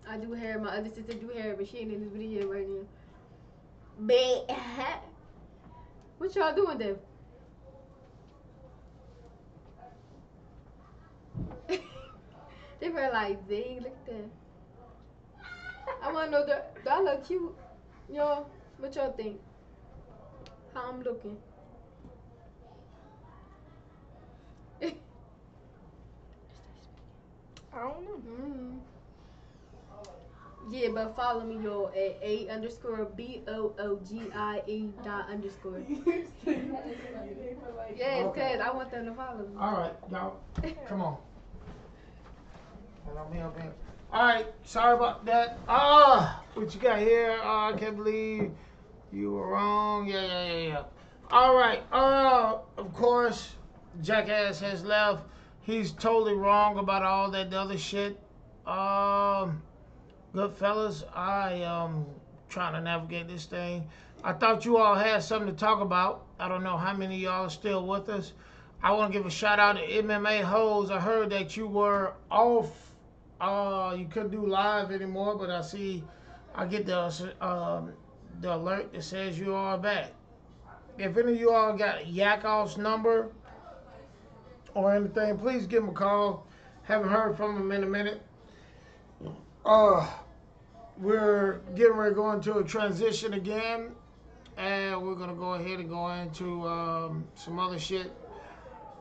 I do hair. My other sister do hair, but she ain't in this video right now. But what y'all doing though? They were like, dang, look at that. I wanna know, do I look cute? Y'all, what y'all think? How I'm looking? I don't know. Yeah, but follow me, y'all, at A_BOOGIE._. Yes, cause I want them to follow me. All right, y'all, come on. Hold on, me up here. All right, sorry about that. What you got here? I can't believe you were wrong. Yeah. All right. Of course, Jackass has left. He's totally wrong about all that other shit. Good fellas, I am trying to navigate this thing. I thought you all had something to talk about. I don't know how many of y'all are still with us. I want to give a shout out to MMA Hoes. I heard that you were off. You couldn't do live anymore, but I get the alert that says you are back. If any of you all got Yakov's number or anything, please give him a call. Haven't heard from him in a minute. We're getting ready to go into a transition again, and we're gonna go ahead and go into some other shit.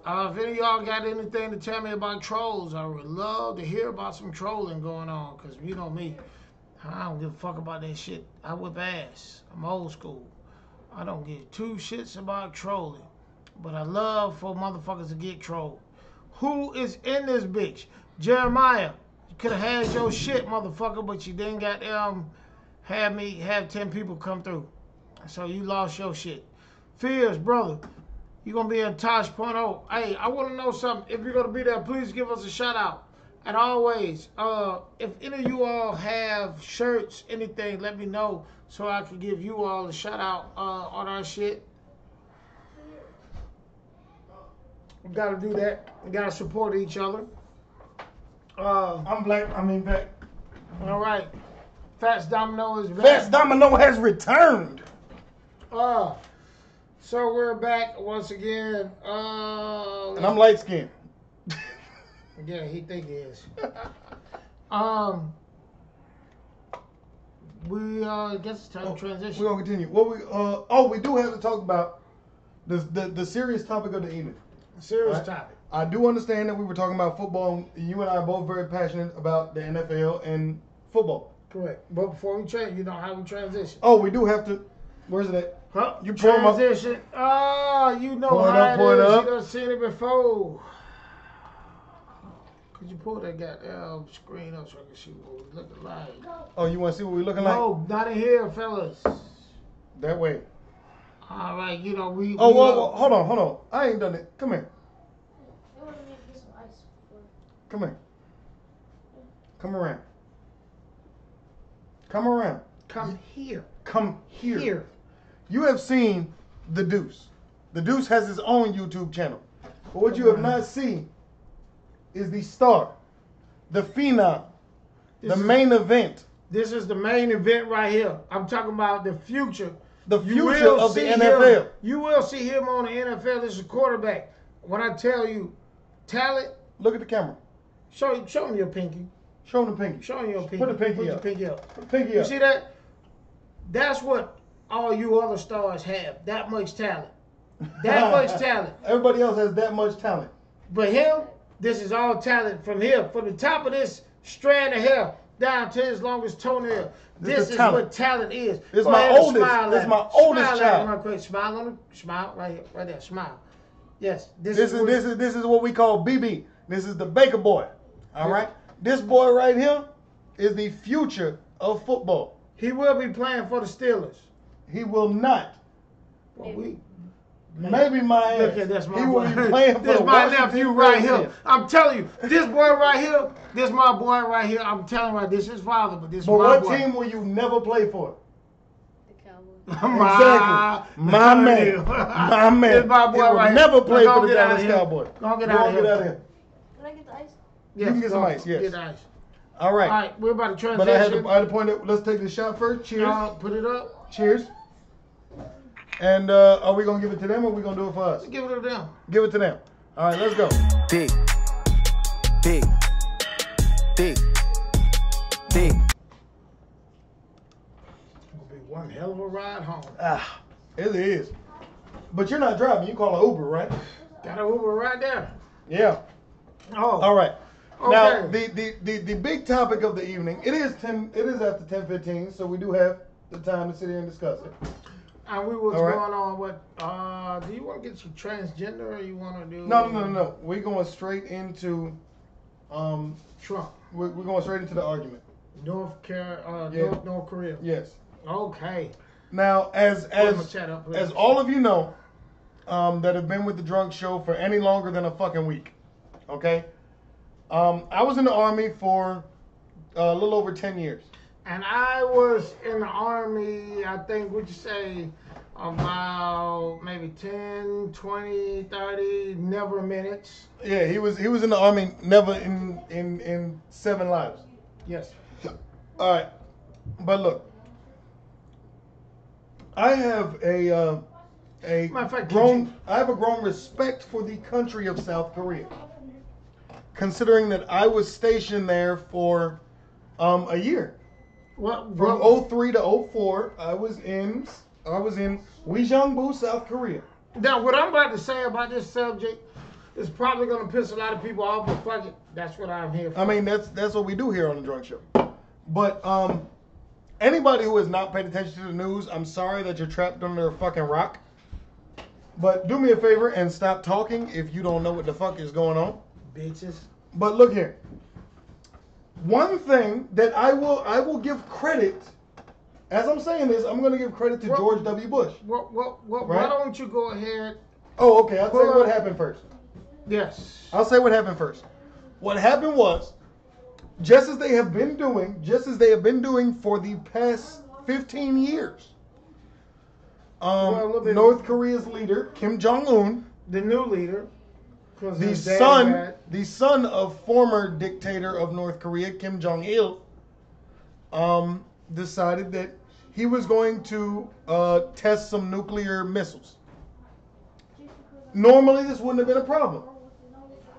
If any of y'all got anything to tell me about trolls, I would love to hear about some trolling going on, because you know me, I don't give a fuck about that shit. I whip ass. I'm old school. I don't give 2 shits about trolling, but I love for motherfuckers to get trolled. Who is in this bitch? Jeremiah. You could have had your shit, motherfucker, but you didn't got have 10 people come through. So you lost your shit. Fears, brother. You're going to be in Tosh.0. Hey, I want to know something. If you're going to be there, please give us a shout out. And always, if any of you all have shirts, anything, let me know so I can give you all a shout out on our shit. We got to do that. We got to support each other. I'm black. I mean back. All right. Fats Domino is back. Fats Domino has returned. So we're back once again. And I'm light skinned. Yeah, he think he is. We I guess it's time to transition. We're gonna continue. We do have to talk about the serious topic of the evening. Serious Right. topic. I do understand that we were talking about football. You and I are both very passionate about the NFL and football. Correct. But before we you know how we transition. Oh, we do have to. Where's it at? Huh? You pull 'em up. Transition. You know Pull it how up, pull it is. up. You done seen it before. Could you pull that goddamn screen up so I can see what we looking like? Oh, you want to see what we looking like? No, not in here, fellas. That way. All right, you know we. Oh, whoa, hold on. I ain't done it. Come here. Come here. Come around. Come around. Come here. Come here. Here. You have seen The Deuce. The Deuce has his own YouTube channel. But what you have not seen is the star, the phenom, the main event. This is the main event right here. I'm talking about the future. The You future will of the see NFL. him. You will see him on the NFL. This is a quarterback. When I tell you, talent, Look at the camera. show me your pinky. Show him the pinky. Show me your pinky. Put the pinky Put up. your pinky up. Put the pinky You up. see that? That's what all you other stars have. That much talent. That much talent. Everybody else has that much talent. But him, this is all talent from here. From the top of this strand of hair down to his longest toenail. This is talent. what talent is. This Go my ahead and oldest- smile this at my him. oldest Smile child. At him real quick. Smile on him. Smile right here, right there. Smile. Yes. This is what we call BB. This is the Baker boy. All right. This boy right here is the future of football. He will be playing for the Steelers. He will not. Well, Maybe my Look ass. at this, my He will boy. be playing for This the my Washington nephew right here. Redskins. I'm telling you, this boy right here, this my boy right here. I'm telling you, right, this is his father, but this But my what boy. team will you never play for? The Cowboys. Exactly. My man. My man. This my boy He will right here. never play Now for go the get out of Dallas here. Cowboys. Go get Go out of get here. out of here. Can I get the ice? Yes, You can get some go. ice, yes. Get ice. All right. All right, we're about to But I had transition. to point out, let's take the shot first. Cheers. Put it up. Cheers. And are we going to give it to them or are we going to do it for us? Give it to them. Give it to them. All right, let's go. Dick. Dick. Dick. Dick. It'll be one hell of a ride home. Ah, it is. But you're not driving. You call an Uber, right? Got an Uber right there. Yeah. Oh. All right. Okay. Now the big topic of the evening. It is after 10:15, so we do have the time to sit here and discuss it. And we was All right. going on with, do you want to get you transgender or you want to do? No. We're going straight into Trump. we're going straight into the argument. North Korea. Yes. Okay. Now, as Put my chat up, please. as all of you know, that have been with the Drunk Show for any longer than a fucking week, okay? I was in the Army for a little over 10 years. And I was in the Army, I think, would you say, about maybe 10, 20, 30, never minutes. Yeah, he was in the Army, never in 7 lives. Yes. All right, but look, I have Matter of fact, grown respect for the country of South Korea, considering that I was stationed there for a year. What? From 03 to 04, I was in Uijeongbu, South Korea. Now, what I'm about to say about this subject is probably going to piss a lot of people off, but fuck it. That's what I'm here for. I mean, that's what we do here on the Drunk Show. But anybody who has not paid attention to the news, I'm sorry that you're trapped under a fucking rock. But do me a favor and stop talking if you don't know what the fuck is going on. Bitches. But look here. One thing that I will give credit, as I'm saying this, I'm going to give credit to George W. Bush. Why Right? don't you go ahead Oh, okay. I'll tell you what happened first. Yes. I'll say what happened first. What happened was, just as they have been doing for the past 15 years. North Korea's leader, Kim Jong-un, the new leader, the son of former dictator of North Korea, Kim Jong-il, decided that he was going to test some nuclear missiles. Normally, this wouldn't have been a problem.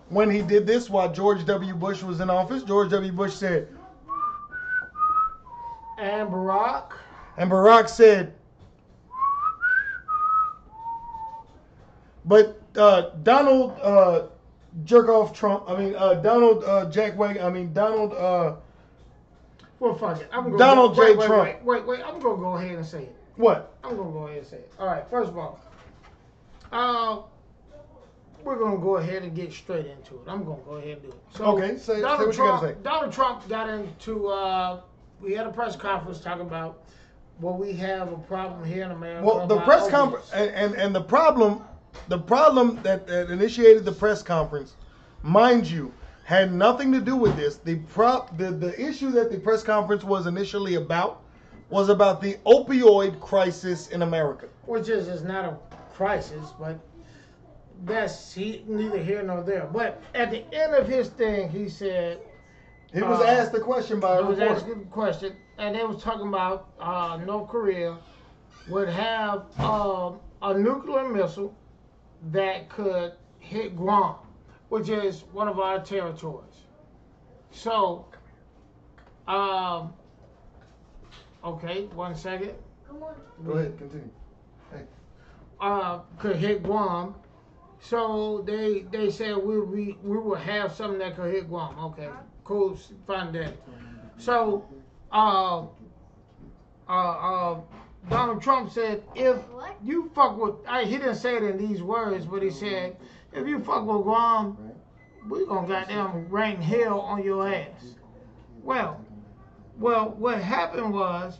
When he did this while George W. Bush was in office, George W. Bush said, and Barack said, but Donald Jerkoff Trump, Donald well, fuck it. Donald J. Trump. Wait. I'm going to go ahead and say it. What? I'm going to go ahead and say it. All right, first of all, we're going to go ahead and get straight into it. I'm going to go ahead and do it. So, okay, say what you got to say. Donald Trump got into, we had a press conference talking about, well, we have a problem here in America. Well, the press conference, and the problem that initiated the press conference, mind you, had nothing to do with this. The issue that the press conference was initially about was about the opioid crisis in America. Which is not a crisis, but that's neither here nor there. But at the end of his thing, he said... He was asked a question by a reporter. He was asked a question, and they was talking about North Korea would have a nuclear missile that could hit Guam, which is one of our territories. So, okay, 1 second. Go ahead, continue. Hey. Could hit Guam. So they said we will have something that could hit Guam. Okay, cool, fine that. So, Donald Trump said, if you fuck with, he didn't say it in these words, but he said, if you fuck with Guam, we gonna goddamn rain hell on your ass. Well, what happened was,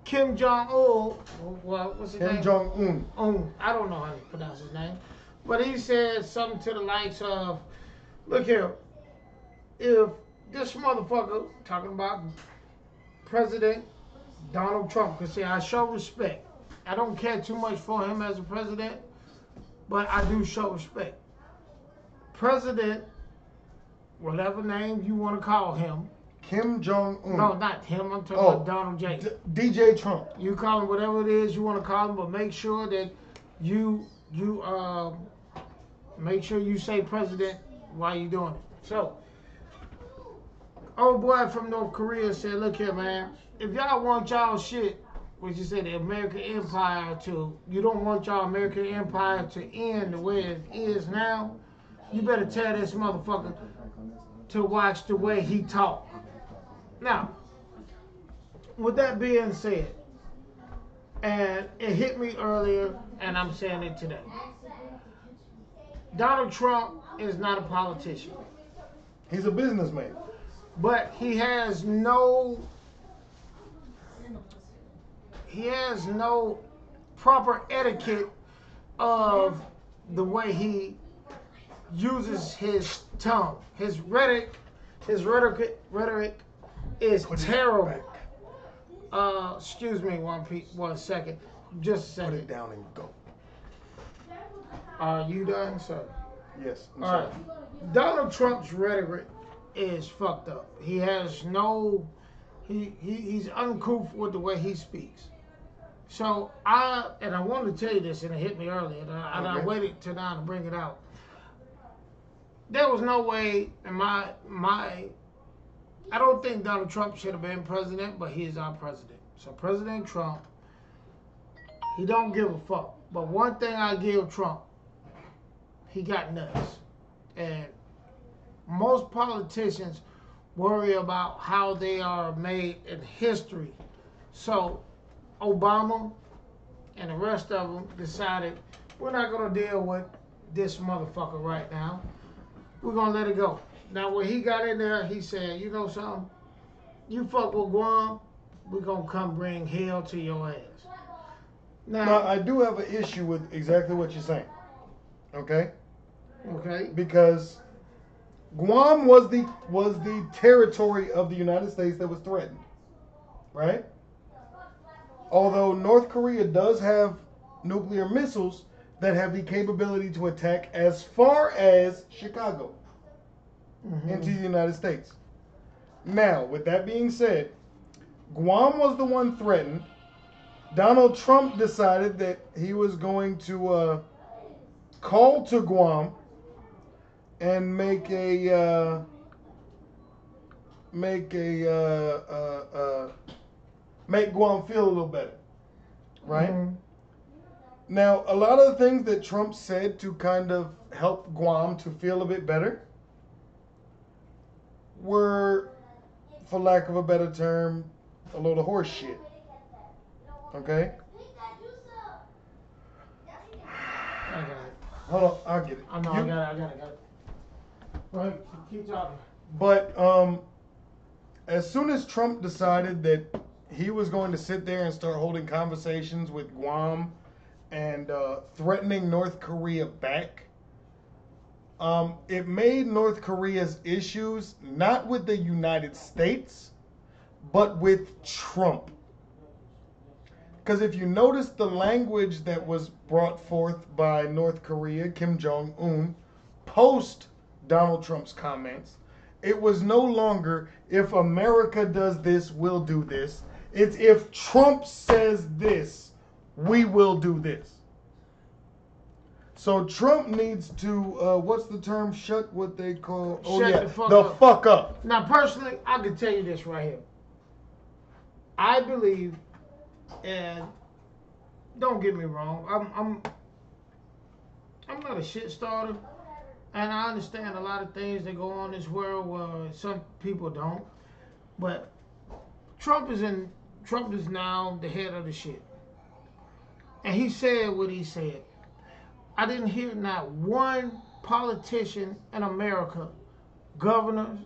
Kim Jong-un, what's his name? Kim Jong-un. I don't know how to pronounce his name. But he said something to the likes of, look here, if this motherfucker, talking about President Donald Trump, because see, I show respect. I don't care too much for him as a president, but I do show respect. President, whatever name you want to call him. Kim Jong-un. No, not him. I'm talking about Donald J. DJ Trump. You call him whatever it is you want to call him, but make sure that you make sure you say president while you're doing it. So, old boy from North Korea said, look here, man, if y'all want y'all shit, which you said the American Empire you don't want y'all American Empire to end the way it is now, you better tell this motherfucker to watch the way he talk. Now, with that being said, and it hit me earlier, and I'm saying it today, Donald Trump is not a politician. He's a businessman. But he has no proper etiquette of the way he uses his tongue. His rhetoric is terrible. Excuse me 1 second. Just a second. Put it down and go. Are you done, sir? Yes. All right. Donald Trump's rhetoric is fucked up. He has he's uncouth with the way he speaks. So I wanted to tell you this, and it hit me earlier, and I waited till now to bring it out. There was no way in I don't think Donald Trump should have been president, but he is our president. So President Trump, he don't give a fuck. But one thing I give Trump, he got nuts. And most politicians worry about how they are made in history. So Obama and the rest of them decided, we're not going to deal with this motherfucker right now. We're going to let it go. Now, when he got in there, he said, you know something? You fuck with Guam, we're going to come bring hell to your ass. Now, I do have an issue with exactly what you're saying. Okay? Okay. Because Guam was the territory of the United States that was threatened. Right? Although North Korea does have nuclear missiles that have the capability to attack as far as Chicago into the United States. Now, with that being said, Guam was the one threatened. Donald Trump decided that he was going to call to Guam and make Guam feel a little better, right? Mm-hmm. Now, a lot of the things that Trump said to kind of help Guam to feel a bit better were, for lack of a better term, a load of horse shit. Okay? I got it. Hold on, I'll get it. I know, I got it. Right, keep talking. But as soon as Trump decided that he was going to sit there and start holding conversations with Guam and threatening North Korea back, it made North Korea's issues not with the United States, but with Trump. Because if you notice the language that was brought forth by North Korea, Kim Jong-un, post Donald Trump's comments, it was no longer, if America does this, we'll do this. It's if Trump says this, we will do this. So Trump needs to, what's the term? Shut what they call, Shut the fuck up. Now, personally, I can tell you this right here. I believe, and don't get me wrong, I'm not a shit starter, and I understand a lot of things that go on in this world where some people don't. But Trump is now the head of the shit, and he said what he said. I didn't hear not one politician in America, governor,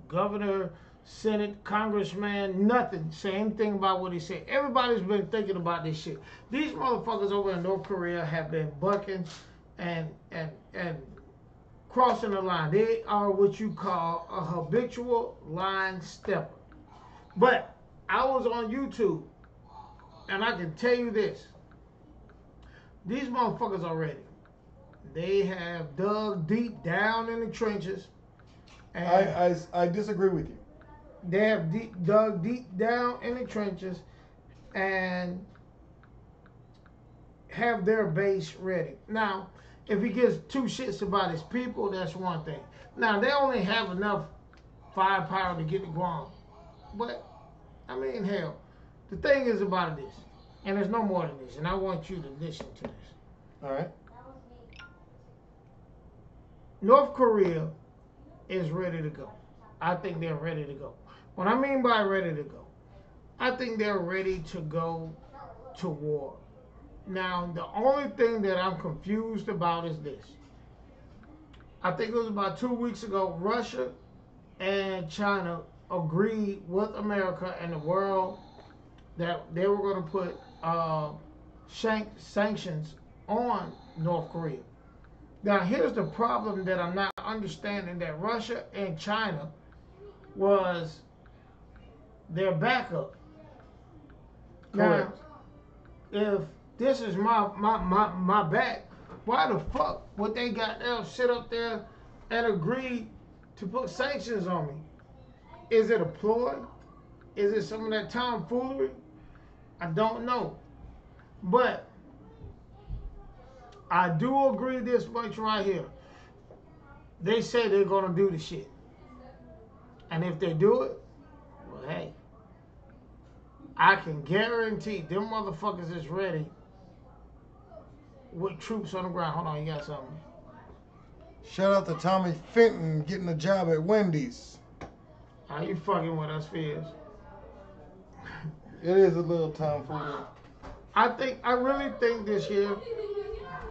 governor, Senate, congressman, nothing, say anything about what he said. Everybody's been thinking about this shit. These motherfuckers over in North Korea have been bucking and crossing the line. They are what you call a habitual line stepper. But I was on YouTube, and I can tell you this. These motherfuckers are ready. They have dug deep down in the trenches. And I disagree with you. They have dug deep down in the trenches and have their base ready. Now, if he gives two shits about his people, that's one thing. Now, they only have enough firepower to get to Guam. But, I mean, hell, the thing is about this, and there's no more than this, and I want you to listen to this. All right. North Korea is ready to go. I think they're ready to go. What I mean by ready to go, I think they're ready to go to war. Now, the only thing that I'm confused about is this. I think it was about 2 weeks ago, Russia and China agreed with America and the world that they were going to put sanctions on North Korea. Now, here's the problem that I'm not understanding, that Russia and China was their backup. Correct. Now, if this is my back, why the fuck would they goddamn sit up there and agree to put sanctions on me? Is it a ploy? Is it some of that tomfoolery? I don't know. But I do agree this much right here. They say they're going to do the shit. And if they do it, well, hey, I can guarantee them motherfuckers is ready with troops on the ground. Hold on, you got something? Shout out to Tommy Fenton getting a job at Wendy's. Are you fucking with us, Fizz? It is a little tomfoolery. I really think this year,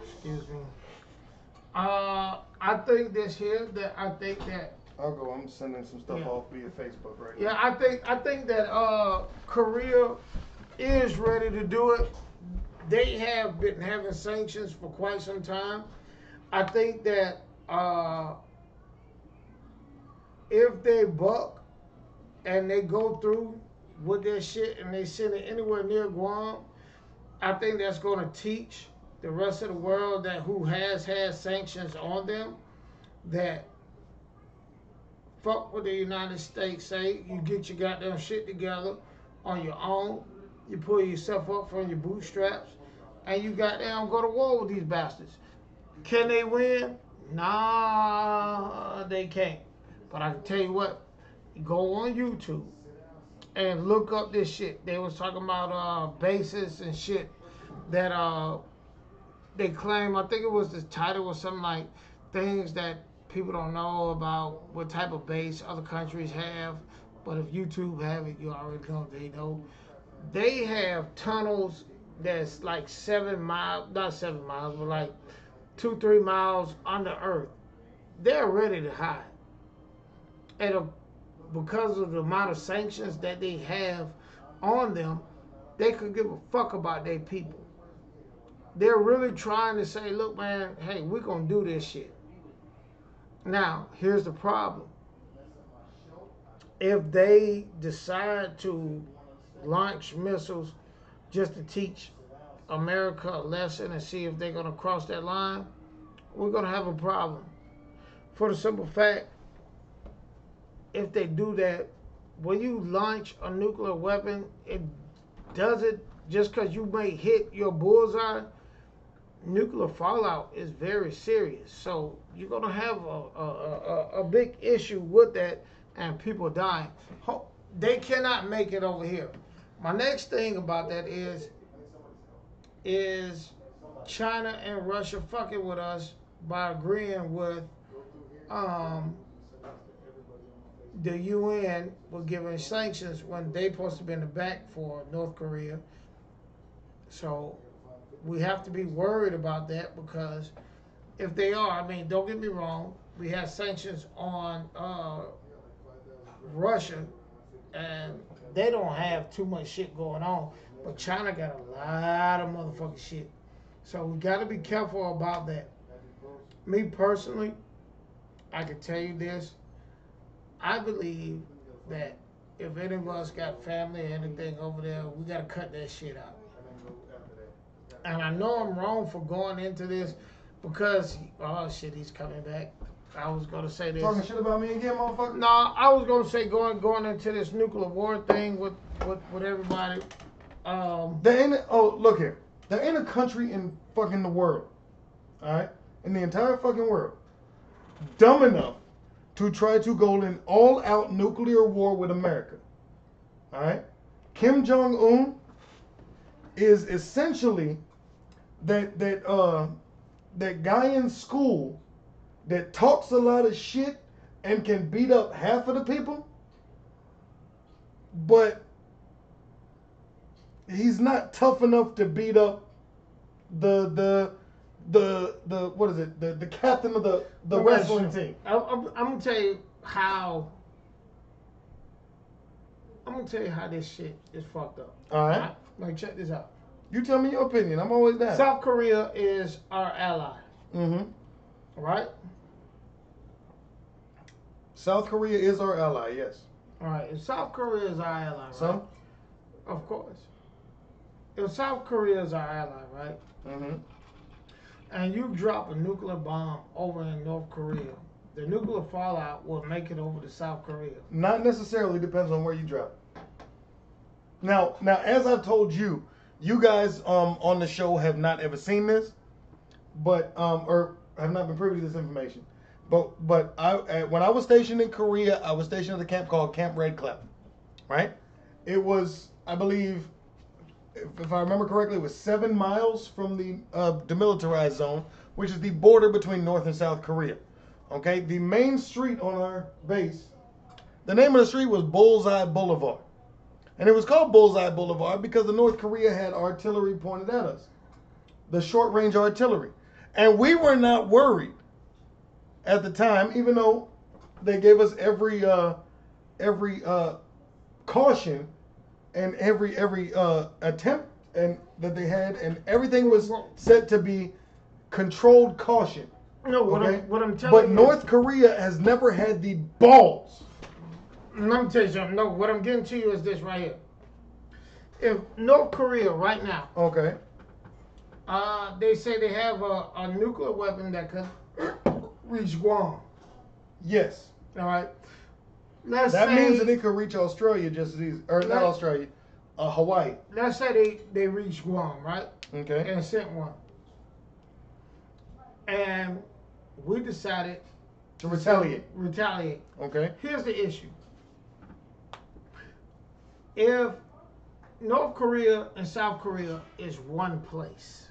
excuse me, I think this year that I'll go. I'm sending some stuff off via Facebook right now. Yeah, I think that Korea is ready to do it. they have been having sanctions for quite some time. I think that if they buck and they go through with their shit and they send it anywhere near Guam, I think that's going to teach the rest of the world that who has had sanctions on them that fuck what the United States say. You get your goddamn shit together on your own. You pull yourself up from your bootstraps, and you goddamn go to war with these bastards. Can they win? Nah, they can't. But I can tell you what, go on YouTube and look up this shit. They was talking about bases and shit that they claim. I think it was the title or something like things that people don't know about what type of base other countries have. But if YouTube have it, you already know they know. They have tunnels that's like 7 miles, not 7 miles, but like 2-3 miles under earth. They're ready to hide. And because of the amount of sanctions that they have on them, they could give a fuck about their people. They're really trying to say, look, man, hey, we're going to do this shit. Now, here's the problem. If they decide to launch missiles just to teach America a lesson and see if they're going to cross that line, we're going to have a problem. For the simple fact, if they do that, when you launch a nuclear weapon, it does it just because you may hit your bullseye. Nuclear fallout is very serious. So you're going to have a big issue with that and people dying. They cannot make it over here. My next thing about that is China and Russia fucking with us by agreeing with the UN were giving sanctions when they supposed to be in the back for North Korea. So we have to be worried about that, because if they are, I mean, don't get me wrong, we have sanctions on Russia, and they don't have too much shit going on, but China got a lot of motherfucking shit. So we got to be careful about that. Me personally, I can tell you this. I believe that if any of us got family or anything over there, we got to cut that shit out. And I know I'm wrong for going into this because, oh shit, he's coming back. I was going to say this. Talking shit about me again, motherfucker? No, I was going to say going into this nuclear war thing with everybody. Look here. There ain't a country in fucking the world, all right, in the entire fucking world, dumb enough to try to go in all-out nuclear war with America, all right? Kim Jong-un is essentially that guy in school that talks a lot of shit and can beat up half of the people, but he's not tough enough to beat up the what is it? The captain of the wrestling team. I'm gonna tell you how. I'm gonna tell you how this shit is fucked up. All right. Like, check this out. You tell me your opinion. I'm always down. South Korea is our ally. Mm-hmm. Right? South Korea is our ally, yes. All right. If South Korea is our ally, right? So? Of course. If South Korea is our ally, right? Mm-hmm. And you drop a nuclear bomb over in North Korea, the nuclear fallout will make it over to South Korea. Not necessarily, depends on where you drop. Now, as I've told you, you guys on the show have not ever seen this, but or have not been privy to this information. But when I was stationed in Korea, I was stationed at a camp called Camp Red Clef, right? It was, I believe, if I remember correctly, it was 7 miles from the demilitarized zone, which is the border between North and South Korea. Okay, the main street on our base, the name of the street was Bullseye Boulevard. And it was called Bullseye Boulevard because the North Korea had artillery pointed at us, the short-range artillery. And we were not worried at the time, even though they gave us every caution and every attempt and that they had, and everything was set to be controlled caution. No, what Okay? I'm telling But you. North Korea has never had the balls. Let me tell you something. No, what I'm getting to you is this right here. If North Korea right now, Okay. they say they have a nuclear weapon that could reach Guam. Yes. All right. Let's That say, means that it could reach Australia just as easy. Or not Australia, Hawaii. let's say they reached Guam, right? Okay. And sent one. And we decided To retaliate. retaliate. Okay. Here's the issue. If North Korea and South Korea is one place.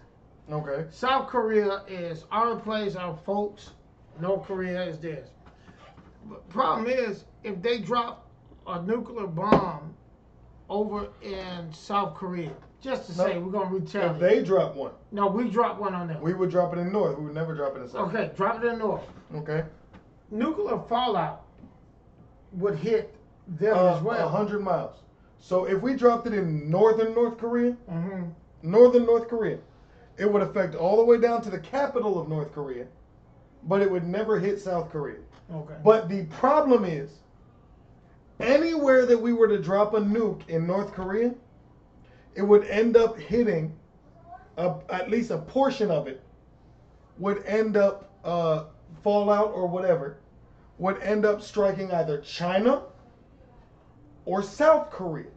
Okay. South Korea is our place, our folks. North Korea is theirs. But problem is, if they drop a nuclear bomb over in South Korea, just to say we're gonna retaliate. If they drop one, No, we drop one on them. we would drop it in North. We would never drop it in South. Okay, drop it in North. Okay. Nuclear fallout would hit them as well. 100 miles. So if we dropped it in northern North Korea, Mm-hmm. northern North Korea, it would affect all the way down to the capital of North Korea, but it would never hit South Korea. Okay. But the problem is, anywhere that we were to drop a nuke in North Korea, it would end up hitting, at least a portion of it, would end up, fallout or whatever, would end up striking either China or South Korea.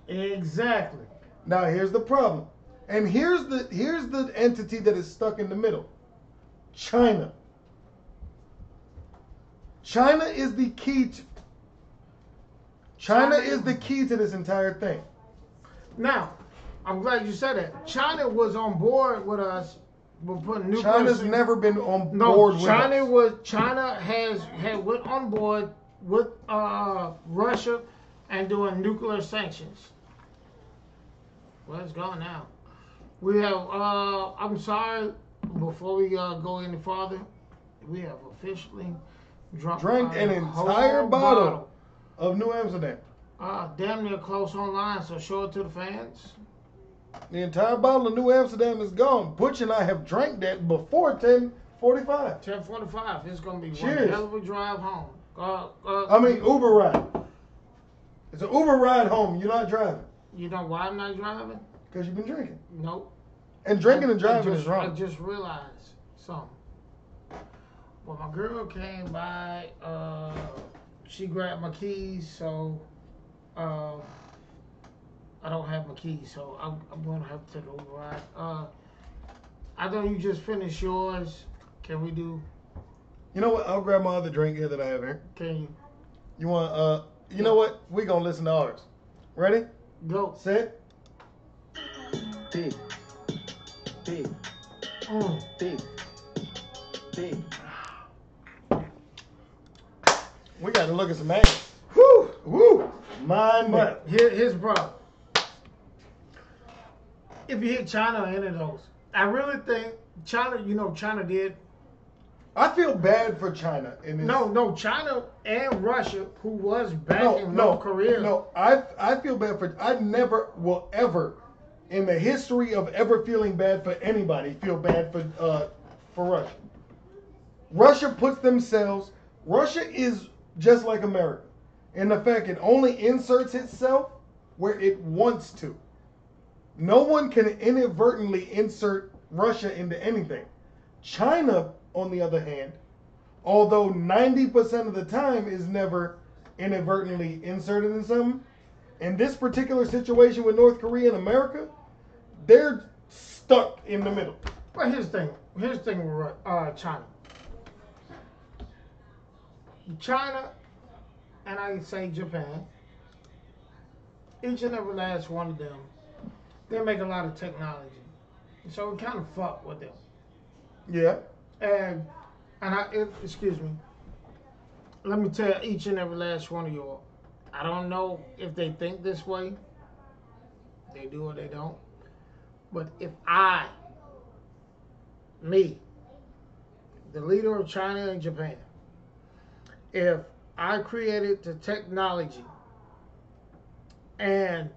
Exactly. Now here's the problem. And here's the entity that is stuck in the middle. China. China is the key to this entire thing. Now, I'm glad you said that. China was on board with us. We're putting nuclear. China's never been on board with us. China had went on board with Russia and doing nuclear sanctions. Well, it's gone now. We have. I'm sorry. Before we go any farther, we have officially Drank an entire bottle of New Amsterdam. Damn near close online, so show it to the fans. The entire bottle of New Amsterdam is gone. Butch and I have drank that before 10:45. 10:45. It's gonna be one Cheers. hell of a drive home. I mean Uber ride. It's an Uber ride home. You're not driving You know why I'm not driving? because you've been drinking. Nope. And drinking and driving I is wrong. just realized something. When my girl came by, she grabbed my keys, so I don't have my keys, so I'm gonna have to take a ride. I know you just finished yours. Can we do? You know what? I'll grab my other drink here that I have here. Can you You want? You know what? We gonna listen to ours. Ready? go? Set. Big. Big. Big. Big. We got to look at some ass. Woo! Woo! Mine. But here's the problem. If you hit China or any of those, I really think China. China did. I feel bad for China in this. No, China and Russia, who was backing North Korea. No, I feel bad for. I never will ever, in the history of ever feeling bad for anybody, feel bad for Russia. Russia puts themselves. Russia is just like America, in the fact it only inserts itself where it wants to. No one can inadvertently insert Russia into anything. China, on the other hand, although 90% of the time is never inadvertently inserted in something, in this particular situation with North Korea and America, they're stuck in the middle. But here's the thing. Here's the thing with China. China, and I say Japan, each and every last one of them, they make a lot of technology. So we kind of fuck with them. Yeah. Excuse me. Let me tell each and every last one of y'all, I don't know if they think this way. They do or they don't. But if me, the leader of China and Japan, if I created the technology and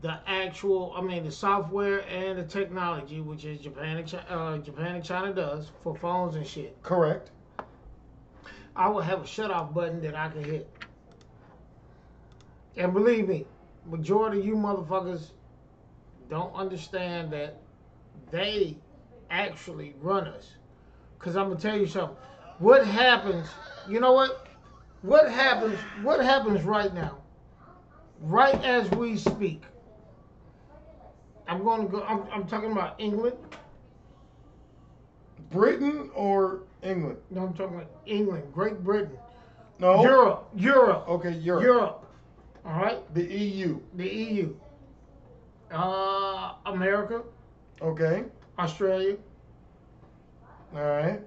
the actual, the software and the technology, which is Japan and China does for phones and shit. Correct. I would have a shut-off button that I could hit. And believe me, majority of you motherfuckers don't understand that they actually run us. Because I'm going to tell you something. What happens, you know what? What happens right now? Right as we speak. I'm talking about England. Britain or England? No, I'm talking about England, Great Britain. No. Europe. Okay, Europe. Europe. All right? The EU. The EU. America. Okay. Australia. All right.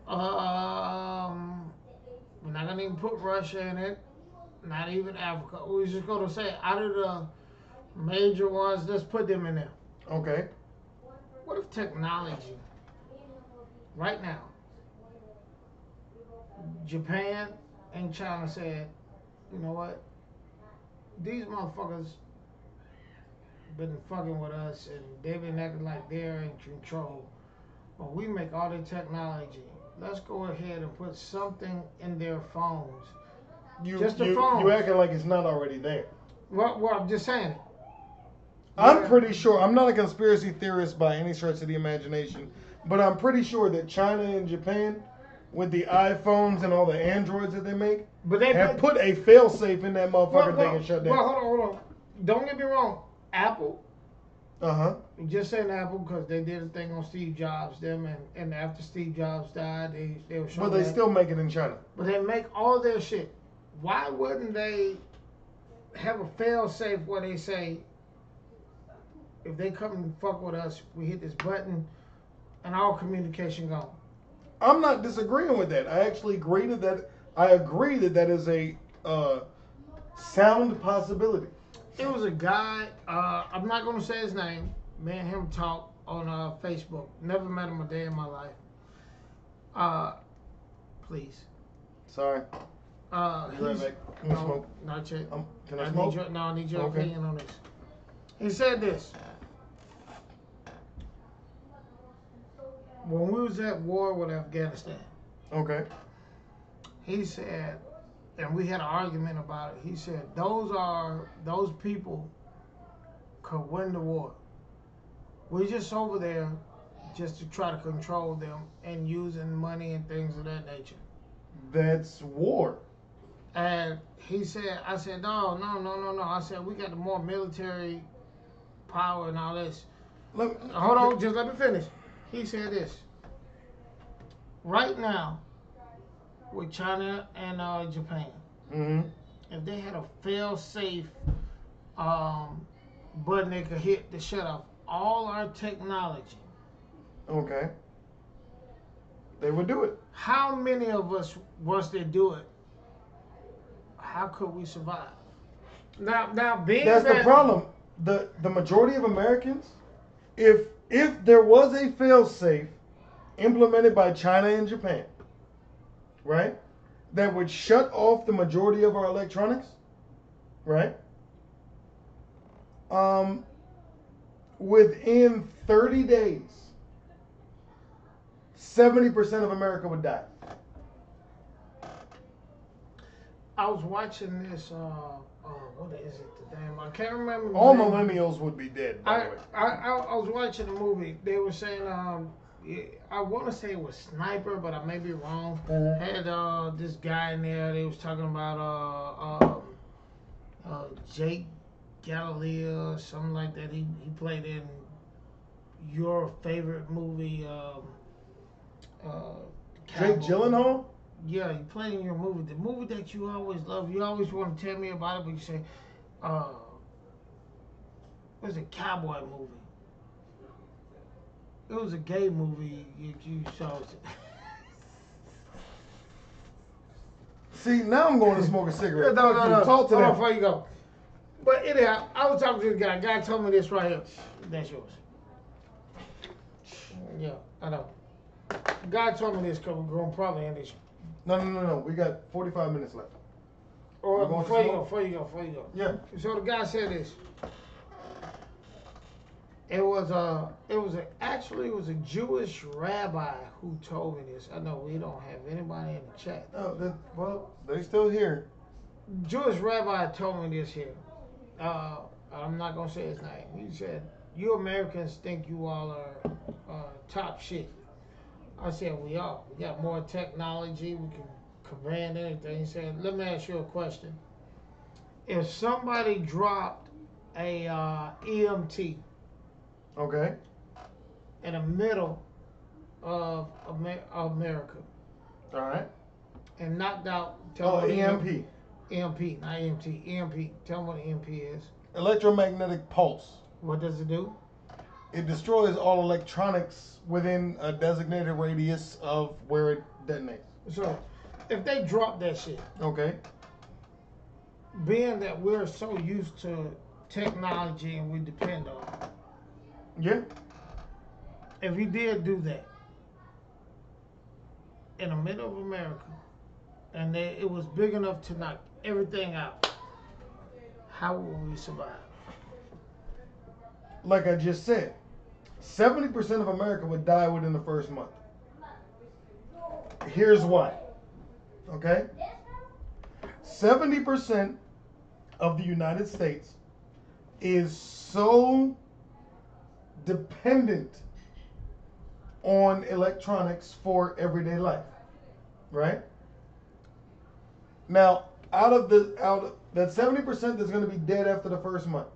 We're not gonna even put Russia in it. Not even Africa. We're just gonna say out of the major ones, let's put them in there. Okay. What if technology, right now, Japan and China said, you know what? These motherfuckers been fucking with us and they've been acting like they're in control. But we make all the technology. Let's go ahead and put something in their phones. Just the phones. You acting like it's not already there. Well, I'm just saying. I'm pretty sure, I'm not a conspiracy theorist by any stretch of the imagination, but I'm pretty sure that China and Japan, with the iPhones and all the Androids that they make, have put a fail-safe in that motherfucker they can shut down. Well, hold on. Don't get me wrong. Apple. Uh-huh. Just saying Apple because they did a thing on Steve Jobs, and after Steve Jobs died, they were showing But they still make it in China. But they make all their shit. Why wouldn't they have a fail-safe where they say, if they come and fuck with us, we hit this button, and all communication gone? I'm not disagreeing with that. I actually agree that that is a sound possibility. It was a guy, I'm not going to say his name. Me and him talk on Facebook. Never met him a day in my life. Please. Sorry. Be right back. Can I smoke? Not yet. Can I smoke? I need your opinion on this. He said this. When we was at war with Afghanistan. Okay. He said, and we had an argument about it. He said, those people could win the war. We're just over there just to try to control them and using money and things of that nature. That's war. And he said, I said, no. I said, we got the more military power and all this. Hold on, just let me finish. He said this. Right now, with China and Japan, if they had a fail-safe button they could hit to shut off all our technology. Okay. They would do it. How many of us, once they do it, how could we survive? Now being that's the problem. The majority of Americans, if there was a fail-safe implemented by China and Japan, right, that would shut off the majority of our electronics, right? Within 30 days, 70% of America would die. I was watching this, what is it, the damn, I can't remember. All millennials would be dead, by the way. I was watching a movie. They were saying, I want to say it was Sniper, but I may be wrong. Had this guy in there. They was talking about Jake Galileo or something like that. He played in your favorite movie. Jake Gyllenhaal? Yeah, he played in your movie. The movie that you always love. You always want to tell me about it, but you say, it was a cowboy movie. It was a gay movie you saw. See, now I'm going to smoke a cigarette. No. Talk to them. Before you go. But anyhow, I was talking to the guy. Guy told me this right here. That's yours. Yeah, I know. Guy told me this because we're going to probably end this. No. We got 45 minutes left. Or before you go. Yeah. So the guy said this. It was actually a Jewish rabbi who told me this. I know we don't have anybody in the chat. Oh, well, they're still here. Jewish rabbi told me this here. I'm not gonna say his name. He said, "You Americans think you all are top shit." I said, "We are. We got more technology. We can command anything." He said, "Let me ask you a question. If somebody dropped a EMT Okay. in the middle of America All right. and knocked out..." Oh, EMP. EMP, not EMT. EMP. Tell them what EMP is. Electromagnetic pulse. What does it do? It destroys all electronics within a designated radius of where it detonates. So, if they drop that shit, Okay. being that we're so used to technology and we depend on it, Yeah. if he did do that in the middle of America and it was big enough to knock everything out, how will we survive? Like I just said, 70% of America would die within the first month. Here's why. Okay? 70% of the United States is so dependent on electronics for everyday life. Right? Now, out of that 70% that's going to be dead after the first month,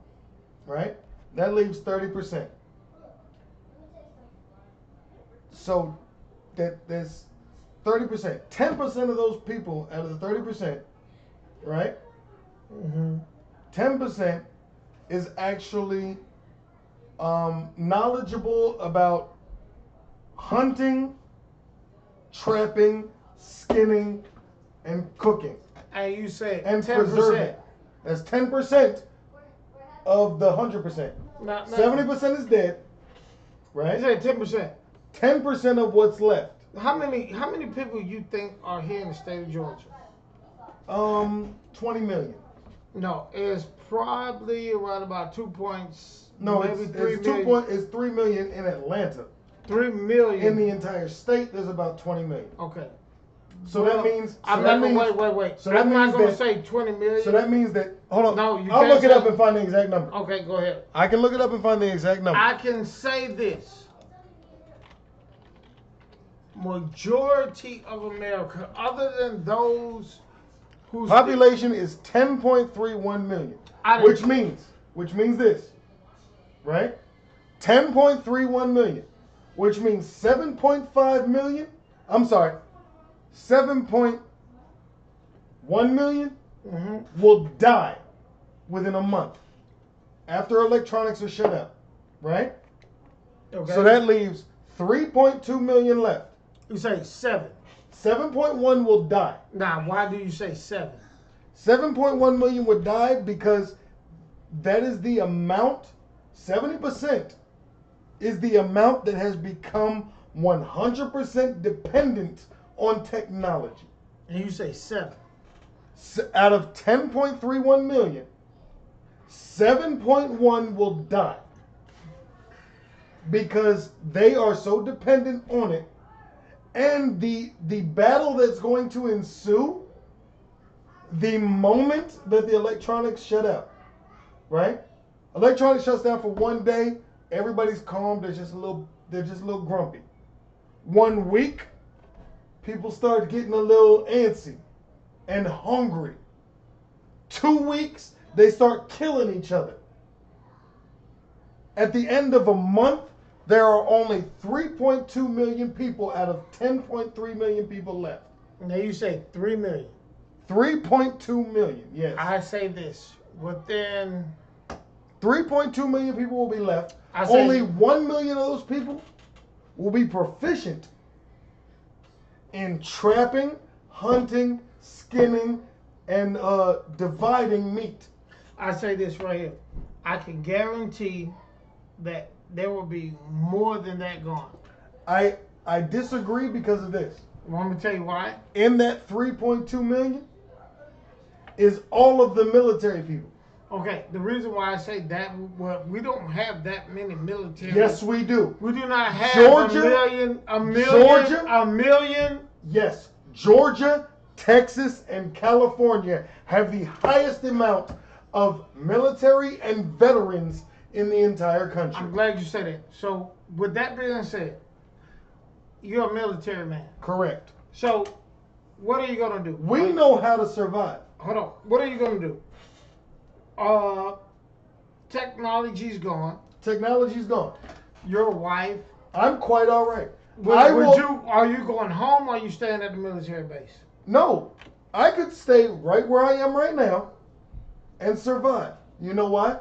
right? That leaves 30%. So there's 30%. 10% of those people out of the 30%, right? Mm-hmm. 10% is actually knowledgeable about hunting, trapping, skinning, and cooking. And you said And 10%. preserving. That's 10% of the 100%. 70% is dead, right? You said 10%. 10% of what's left. How many people you think are here in the state of Georgia? 20 million. No, it's probably around about 2 points. No, maybe it's 3 million. it's 3 million in Atlanta. 3 million In the entire state, there's about 20 million. Okay. So that means. I'm not gonna wait. So that I'm not means gonna that- say 20 million. So that means that. Hold on. No, you I'll can't look it say- up and find the exact number. Okay, go ahead. I can look it up and find the exact number. I can say this. Majority of America, other than those whose Population is 10.31 million. Which means this, right? 10.31 million, which means 7.5 million. I'm sorry, 7.1 million will die within a month after electronics are shut out, right? Okay. So that leaves 3.2 million left. You say 7. 7.1 will die. Now, why do you say 7? 7.1 million would die because that is the amount, 70% is the amount that has become 100% dependent on technology. And you say 7. Out of 10.31 million, 7.1 will die because they are so dependent on it. And the battle that's going to ensue the moment that the electronics shut out, right? Electronics shuts down for one day, everybody's calm, they're just a little grumpy. 1 week, people start getting a little antsy and hungry. 2 weeks, they start killing each other. At the end of a month, there are only 3.2 million people out of 10.3 million people left. Now you say 3 million. 3.2 million, yes. I say this. Within 3.2 million people will be left. I say- Only 1 million of those people will be proficient in trapping, hunting, skinning, and dividing meat. I say this right here. I can guarantee that there will be more than that gone. I disagree because of this. Want me to tell you why? In that 3.2 million is all of the military people. Okay, the reason why I say that, well, we don't have that many military. Yes, we do. We do not have Georgia, a million. Georgia? Yes. Georgia, Texas, and California have the highest amount of military and veterans in the entire country. I'm glad you said it. So, with that being said, you're a military man. Correct. So, what are you going to do? We know how to survive. Hold on. What are you going to do? Technology's gone. Technology's gone. Your wife. I'm quite all right. Are you going home or are you staying at the military base? No. I could stay right where I am right now and survive. You know why?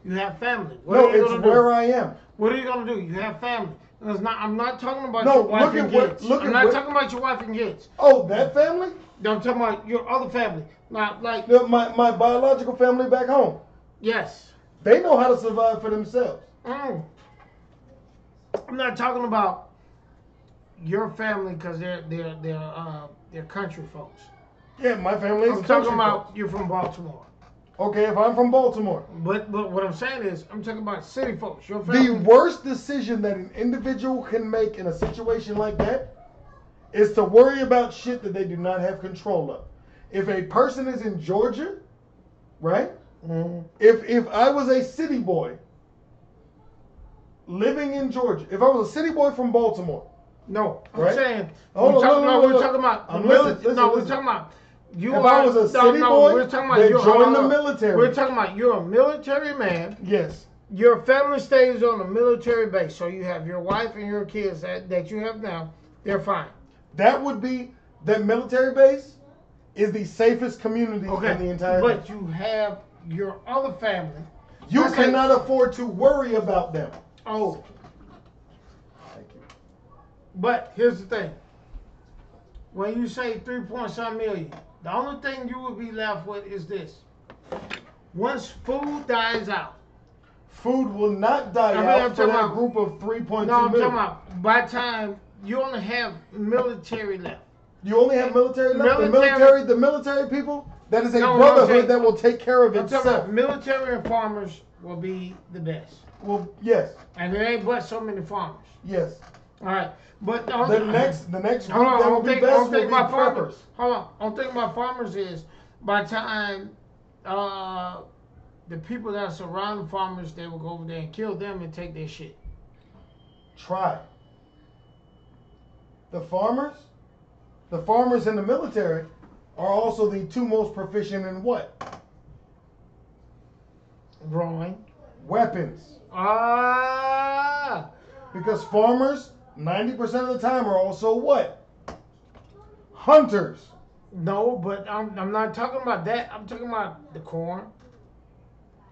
You have family. No, it's where I am. What are you going to do? You have family. I'm not talking about No, your wife and kids. I'm not talking about your wife and kids. Oh, that family? No, I'm talking about your other family. Not like my biological family back home. Yes. They know how to survive for themselves. I'm not talking about your family because they're country folks. Yeah, my family is I'm talking about you're from Baltimore. Okay, if I'm from Baltimore. But what I'm saying is, I'm talking about city folks. Your family. The worst decision that an individual can make in a situation like that is to worry about shit that they do not have control of. If a person is in Georgia, right? Mm-hmm. If I was a city boy living in Georgia, if I was a city boy from Baltimore. No, I'm right? saying We're talking about you. If I was a city boy, we're talking about join the military. We're talking about you're a military man. Yes. Your family stays on a military base, so you have your wife and your kids that you have now. They're fine. That military base is the safest community in the entire country. But you have your other family. You cannot afford to worry about them. Oh. Thank you. But here's the thing. When you say 3.some million, the only thing you will be left with is this. Once food dies out. Food will not die out for that group of 3.2 million. No, I'm talking about by the time you only have military left. You only have military left? The military people? That is a brotherhood that will take care of itself. Military and farmers will be the best. Well, yes. And there ain't but so many farmers. Yes. All right. But the next group that will be best will be preppers. Hold on. I'm thinking about farmers is by the time the people that surround the farmers, they will go over there and kill them and take their shit. Try. The farmers in the military are also the two most proficient in what? Growing. Weapons. Ah. Because farmers, 90% of the time, are also what? Hunters. No, but I'm not talking about that. I'm talking about the corn,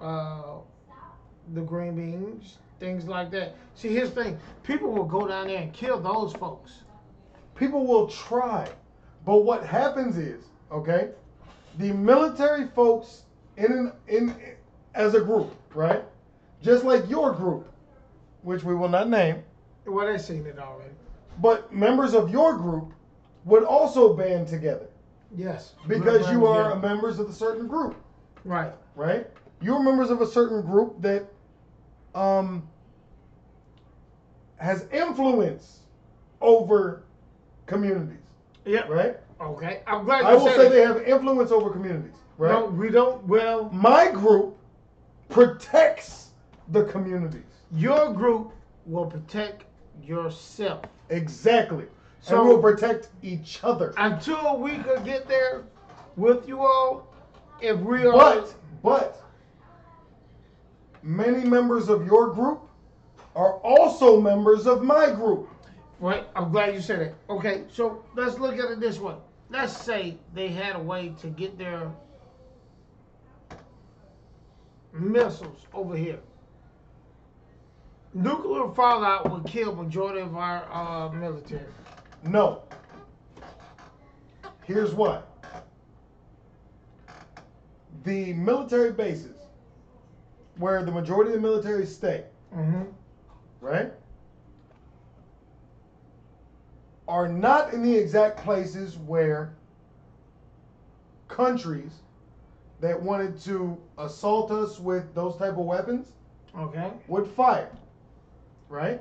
the green beans, things like that. See, here's the thing. People will go down there and kill those folks. People will try. But what happens is, okay, the military folks in as a group, right? Just like your group, which we will not name. Well, they've seen it already. But members of your group would also band together. Yes. Because you are members of a certain group. Right. Right? You're members of a certain group that has influence over communities. Yeah. Right? Okay. I'm glad I will say they have influence over communities. Right? No, we don't. Well, my group protects the communities. Your group will protect yourself. Exactly. So and we'll protect each other. Until we could get there with you all, if we are... But, many members of your group are also members of my group. Right, I'm glad you said it. Okay, so let's look at it this way. Let's say they had a way to get their missiles over here. Nuclear fallout would kill majority of our military. No. Here's why. The military bases where the majority of the military stay, right, are not in the exact places where countries that wanted to assault us with those type of weapons Okay. would fire. Right?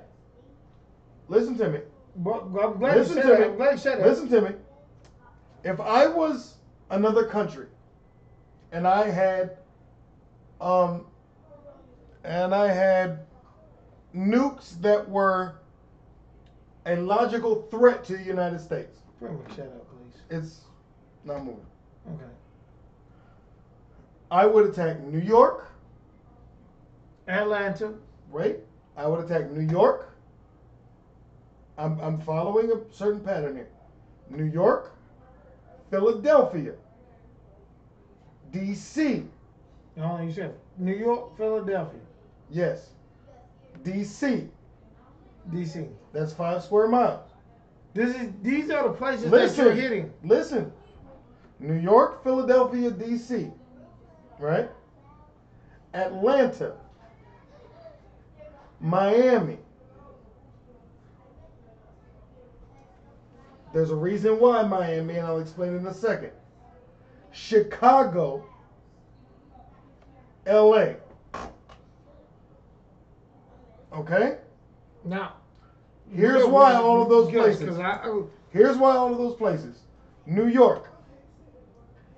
Listen to me. But I'm glad you Listen said to that. me. I'm glad you said that. Listen to me. If I was another country and I had nukes that were a logical threat to the United States. Pretty much shut up, please. It's not moving. Okay. I would attack New York. Atlanta. Right? I would attack New York. I'm following a certain pattern here. New York, Philadelphia, D.C. No, you said New York, Philadelphia, Yes. D.C. D.C. That's 5 square miles. These are the places that you're hitting. Listen. New York, Philadelphia, D.C. Right? Atlanta, Miami. There's a reason why Miami, and I'll explain in a second. Chicago, L.A. Okay? Now, Here's why all of those yes, places. 'cause Here's why all of those places. New York.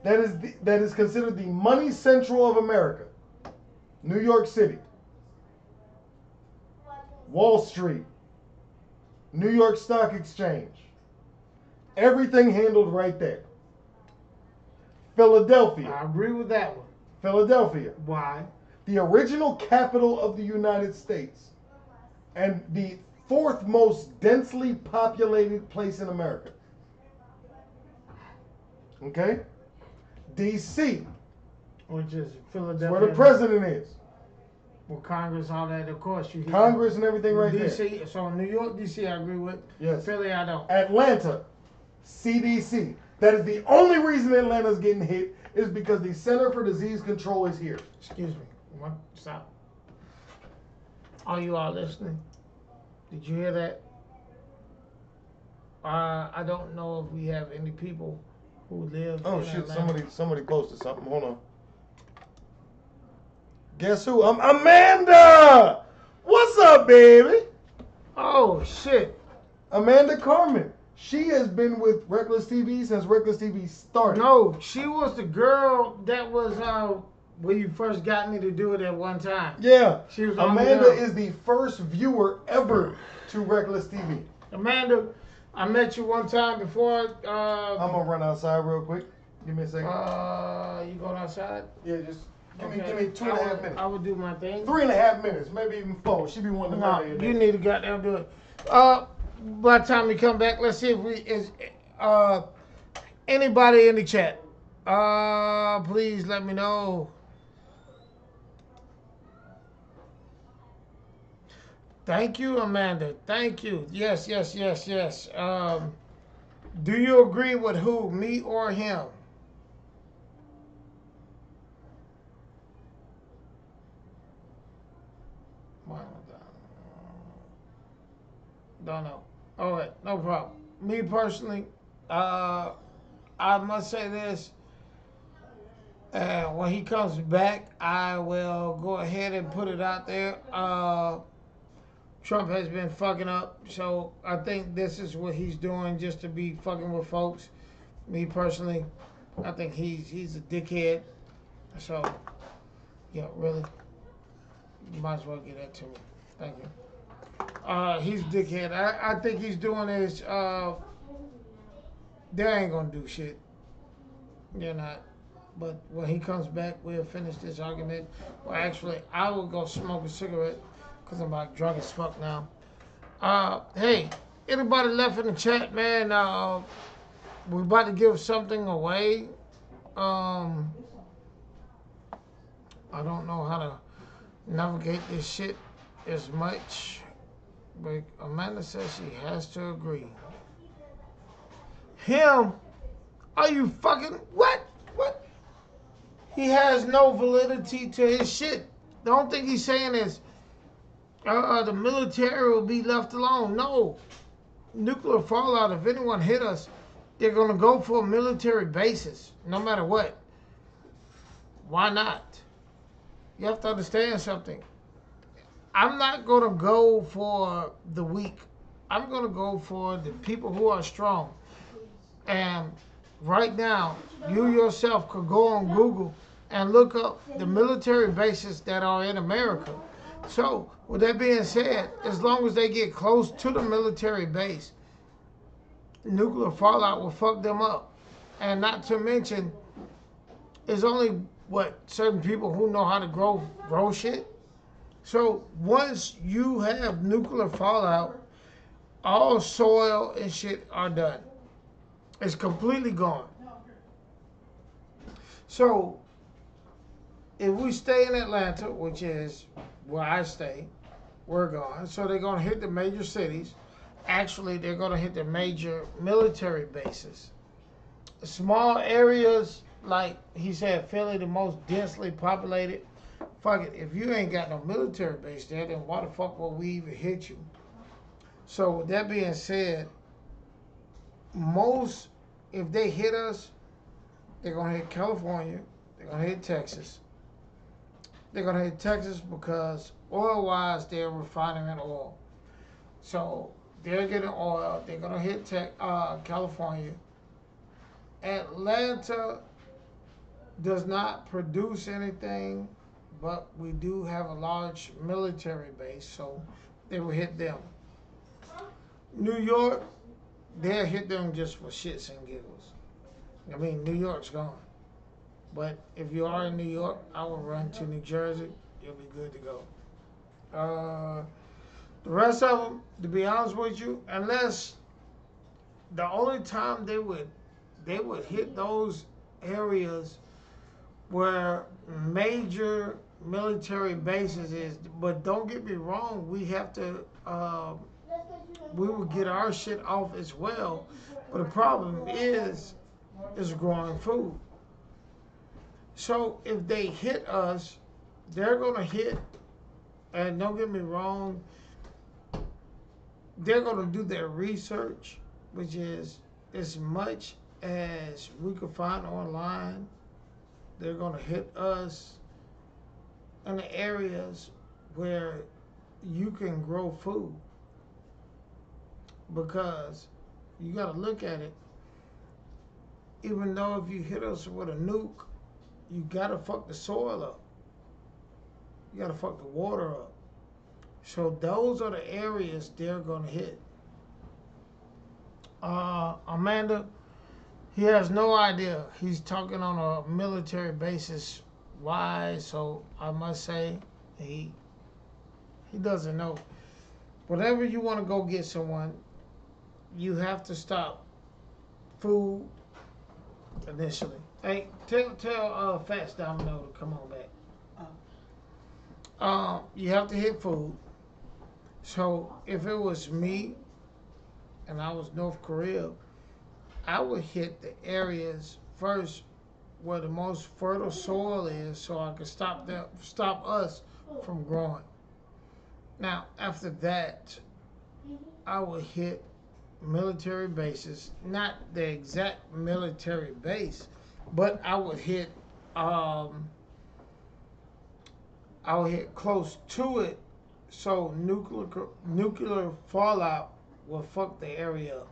That is considered the money central of America. New York City. Wall Street. New York Stock Exchange. Everything handled right there. Philadelphia. I agree with that one. Philadelphia. Why? The original capital of the United States. And the 4th most densely populated place in America. Okay? D.C. Which is That's Philadelphia. where the president is. Well, Congress, all that, of course. You Congress and everything right there. D.C. So New York, D.C. I agree with. Yes. Philly, I don't. Atlanta, CDC. That is the only reason Atlanta's getting hit is because the Center for Disease Control is here. Excuse me. What? Stop. Are you all listening? Did you hear that? I don't know if we have any people who live Oh in shit! Atlanta. Somebody posted something. Hold on. Guess who? I'm Amanda. What's up, baby? Oh shit! Amanda Carmen. She has been with Reckless TV since Reckless TV started. No, she was the girl that was when you first got me to do it at one time. Yeah. She was on Amanda the- is the first viewer ever to Reckless TV. Amanda, I met you one time before. I'm gonna run outside real quick. Give me a second. You going outside? Yeah, just give me Okay. 2.5 minutes. I would do my thing. 3.5 minutes, maybe even 4. She be wanting to No, marry you need to goddamn do it. By the time we come back, let's see if we is anybody in the chat. Please let me know. Thank you, Amanda. Thank you. Yes. Do you agree with who, me or him? Don't know. All right, no problem. Me personally, I must say this. When he comes back, I will go ahead and put it out there. Trump has been fucking up, so I think this is what he's doing just to be fucking with folks. Me personally, I think he's a dickhead. So, yeah, really, you might as well get that to me. Thank you. He's a dickhead. I think he's doing this. They ain't gonna do shit. They're not. But when he comes back, we'll finish this argument. Well, actually, I will go smoke a cigarette because I'm about drunk as fuck now. Hey, anybody left in the chat, man? We're about to give something away. I don't know how to navigate this shit as much. But Amanda says she has to agree. Him? Are you fucking what? What? He has no validity to his shit. The only thing he's saying is the military will be left alone. No. Nuclear fallout, if anyone hit us, they're going to go for a military basis, no matter what. Why not? You have to understand something. I'm not going to go for the weak. I'm going to go for the people who are strong. And right now, you yourself could go on Google and look up the military bases that are in America. So, with that being said, as long as they get close to the military base, nuclear fallout will fuck them up. And not to mention, it's only, certain people who know how to grow shit. So, once you have nuclear fallout, all soil and shit are done. It's completely gone. So, if we stay in Atlanta, which is where I stay, we're gone. So they're going to hit the major cities. Actually, they're going to hit the major military bases. Small areas, like he said, Philly, the most densely populated. Fuck it, if you ain't got no military base there, then why the fuck will we even hit you? So with that being said, if they hit us, they're going to hit California, they're going to hit Texas. They're going to hit Texas because oil-wise, they're refining oil. So they're getting oil. They're going to hit California. Atlanta does not produce anything, but we do have a large military base, so they will hit them. New York, they'll hit them just for shits and giggles. I mean, New York's gone. But if you are in New York, I will run to New Jersey. You'll be good to go. The rest of them, to be honest with you, unless the only time they would hit those areas where major military bases is. But don't get me wrong, we have to, we will get our shit off as well. But the problem is growing food. So if they hit us, they're going to hit, and don't get me wrong, they're going to do their research, which is as much as we could find online. They're going to hit us in the areas where you can grow food. Because you got to look at it. Even though if you hit us with a nuke, you got to fuck the soil up. You got to fuck the water up. So those are the areas they're going to hit. Amanda, he has no idea. He's talking on a military basis. Why? So I must say he doesn't know. Whenever you want to go get someone, you have to stop food initially. Hey, tell Fats Domino to come on back. You have to hit food. So if it was me and I was North Korea, I would hit the areas first where the most fertile soil is, so I could stop us from growing. Now after that, I would hit military bases, not the exact military base, but I would hit close to it, so nuclear fallout will fuck the area up.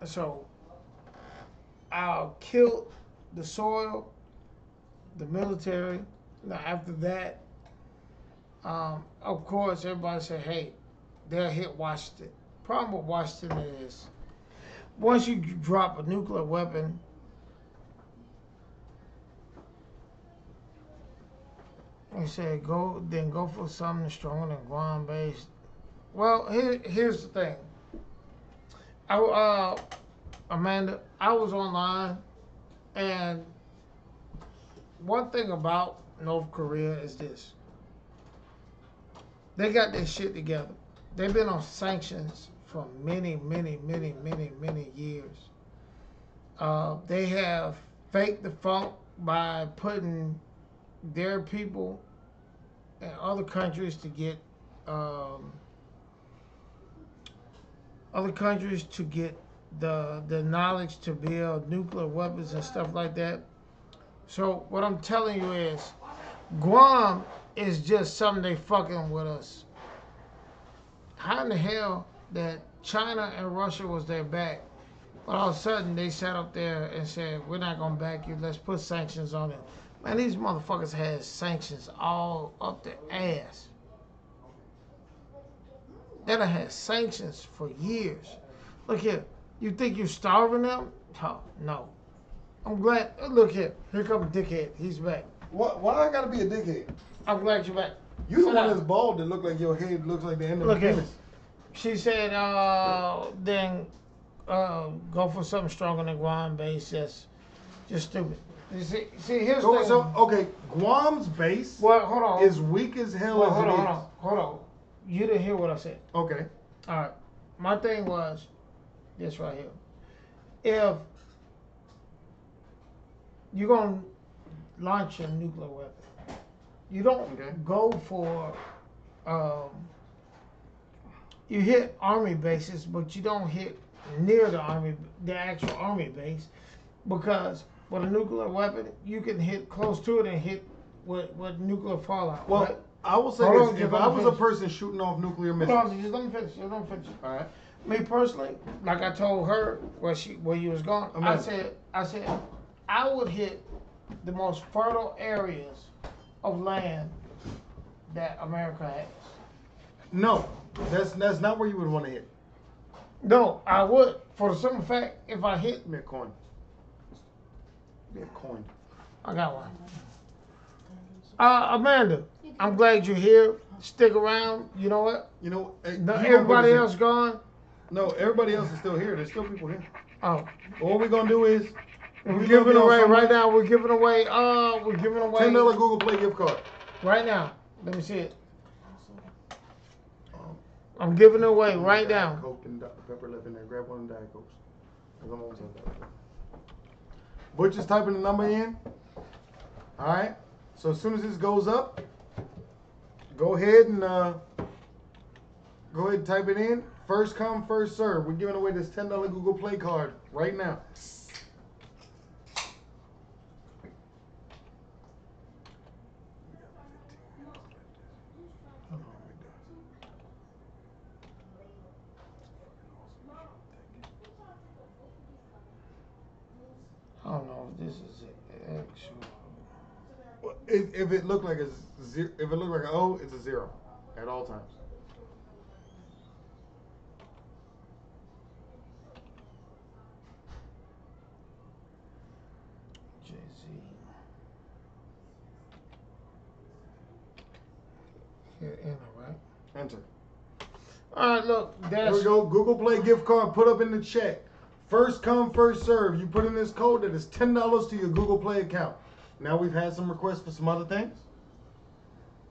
So I'll kill the soil, the military. Now after that, of course, everybody say, hey, they'll hit Washington. Problem with Washington is, once you drop a nuclear weapon, they say go for something stronger than ground based. Well, here's the thing. Amanda, I was online, and one thing about North Korea is this: they got their shit together. They've been on sanctions for many, many, many, many, many years. They have faked the funk by putting their people in other countries to get the knowledge to build nuclear weapons and stuff like that. So what I'm telling you is, Guam is just something they fucking with us. How in the hell that China and Russia was their back, but all of a sudden they sat up there and said, we're not gonna back you, let's put sanctions on it. Man, these motherfuckers had sanctions all up their ass. They done had sanctions for years. Look here, you think you're starving them? Oh, no. I'm glad, look here, here comes Dickhead, he's back. Why I gotta be a dickhead? I'm glad you're back. You the one that's bald that look like your head looks like the end of Look a here. penis. She said, then go for something stronger than Guam base. That's just stupid. You see, here's the thing. So, okay, Guam's base Well, hold on. is weak as hell Well, as hold it on, is. hold on. You didn't hear what I said. Okay. All right. My thing was this right here. If you're going to launch a nuclear weapon, you don't go for, you hit army bases, but you don't hit near the actual army base, because with a nuclear weapon, you can hit close to it and hit with nuclear fallout. Well, right? I will say Hold this: on, if just I let me was a finish. person shooting off nuclear Hold missiles, on, just let me finish. Just let me finish. all right, Me personally, like I told her where you was going, I said I would hit the most fertile areas of land that America has. no, that's not where you would want to hit. No, I would, for the simple fact, if I hit, Give me a coin. Give me a coin. I got one. Amanda, I'm glad you're here. Stick around. You know what? You know, Everybody else gone. No, everybody else is still here. There's still people here. Oh, What we're gonna do is we're giving away right now. We're giving away $10 Google Play gift card. right now. Let me see it. I'm giving it away right now. Coke and Dr. Pepper left in there. Grab one of the Diet Cokes. 'Cause I'm almost out there. Butch is typing the number in. All right. So as soon as this goes up, go ahead and type it in. First come, first serve. We're giving away this $10 Google Play card right now. I don't know if this is actual. If it looked like a zero, if it looked like an O, it's a 0 at all times. Jay-Z. Hit enter, right? Enter. All right, look, There that's we go. Google Play gift card. Put up in the chat. First come, first serve. You put in this code that is $10 to your Google Play account. Now we've had some requests for some other things.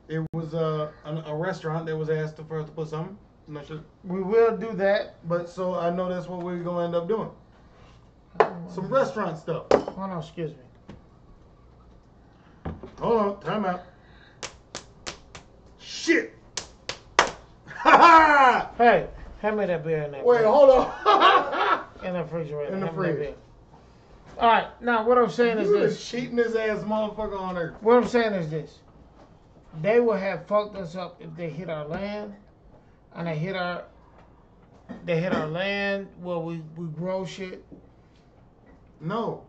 It was a restaurant that was asked for us to put something. I'm not sure. we will do that. But so I know that's what we're going to end up doing. Some restaurant stuff. Hold on, excuse me. Hold on. Time out. Shit. Ha ha! Hey, hand me that beer in that. Wait, fridge. hold on. In the refrigerator. In the Hand me that fridge. beer. All right, now what I'm saying is You the this. cheatingest ass motherfucker on earth. What I'm saying is this. They would have fucked us up if they hit our land, and they hit our land where we grow shit. No.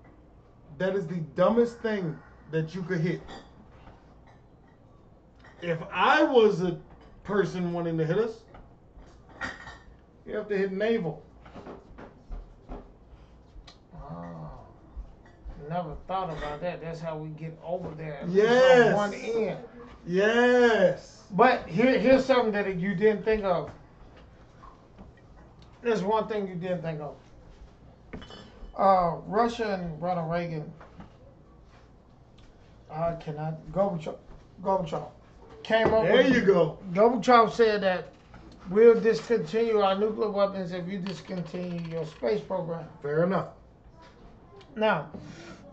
That is the dumbest thing that you could hit. If I was a person wanting to hit us, you have to hit naval. Oh, never thought about that. That's how we get over there. Yes. On one end. Yes. But here's something that you didn't think of. There's one thing you didn't think of. Russia and Ronald Reagan. Gorbachev came up. There you go. Gorbachev said that we'll discontinue our nuclear weapons if you discontinue your space program. Fair enough. Now,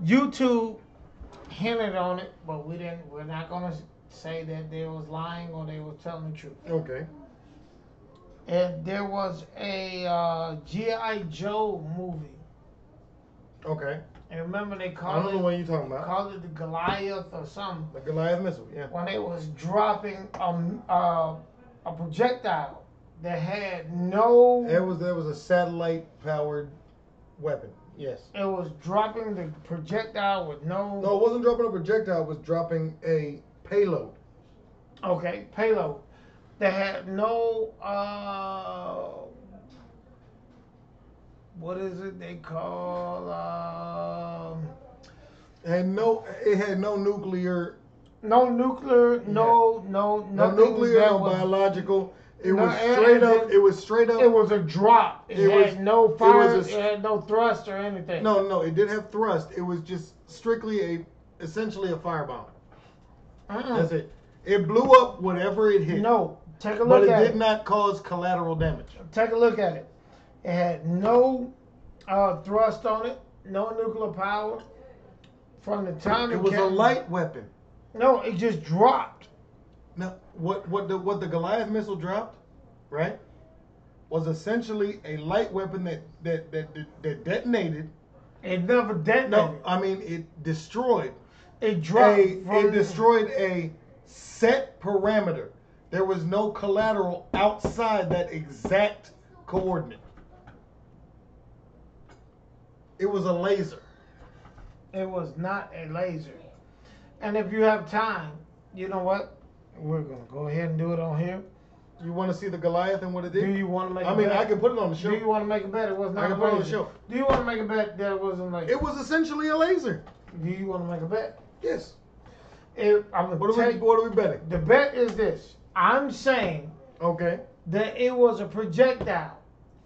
YouTube hinted on it, but we're not gonna say that they was lying or they was telling the truth. Okay. And there was a G.I. Joe movie, Okay. And remember they I called don't know what you're talking about. called it the Goliath or something. The Goliath missile, yeah. When they was dropping a projectile that had no. There was a satellite powered weapon. Yes. It was dropping the projectile with no. No, it wasn't dropping a projectile. It was dropping a payload. Okay, payload that had no. What is it they call? It had no nuclear. No nuclear, no nuclear, no biological. It was straight up. It was straight up. It was a drop. It had no fire. It had no thrust or anything. No, it did have thrust. It was just strictly essentially a firebomb. That's it. It blew up whatever it hit. No, take a look at it. But it did not cause collateral damage. Take a look at it. It had no thrust on it, no nuclear power. From the time it was a light weapon. No, it just dropped. Now, what the Goliath missile dropped, right, was essentially a light weapon that detonated. It never detonated. No, I mean it destroyed. It dropped. It destroyed a set parameter. There was no collateral outside that exact coordinate. It was a laser. It was not a laser. And if you have time, you know what? We're going to go ahead and do it on here. You want to see the Goliath and what it did? Do you want to make I mean, I can put it on the show. Do you want to make a bet it was not I can a put it on the laser? show. Do you want to make a bet that it wasn't a laser? It was essentially a laser. Do you want to make a bet? Yes. What are we betting? The bet is this. I'm saying that it was a projectile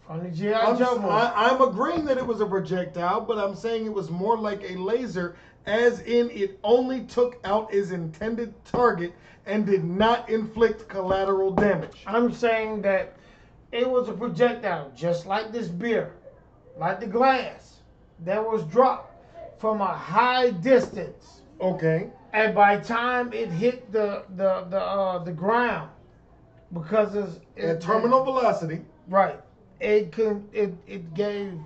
from the G.I. Joe movie. I'm agreeing that it was a projectile, but I'm saying it was more like a laser, as in it only took out its intended target and did not inflict collateral damage. I'm saying that it was a projectile, just like this beer, like the glass, that was dropped from a high distance. Okay. And by time it hit the ground, because it's at terminal velocity, right? It gave.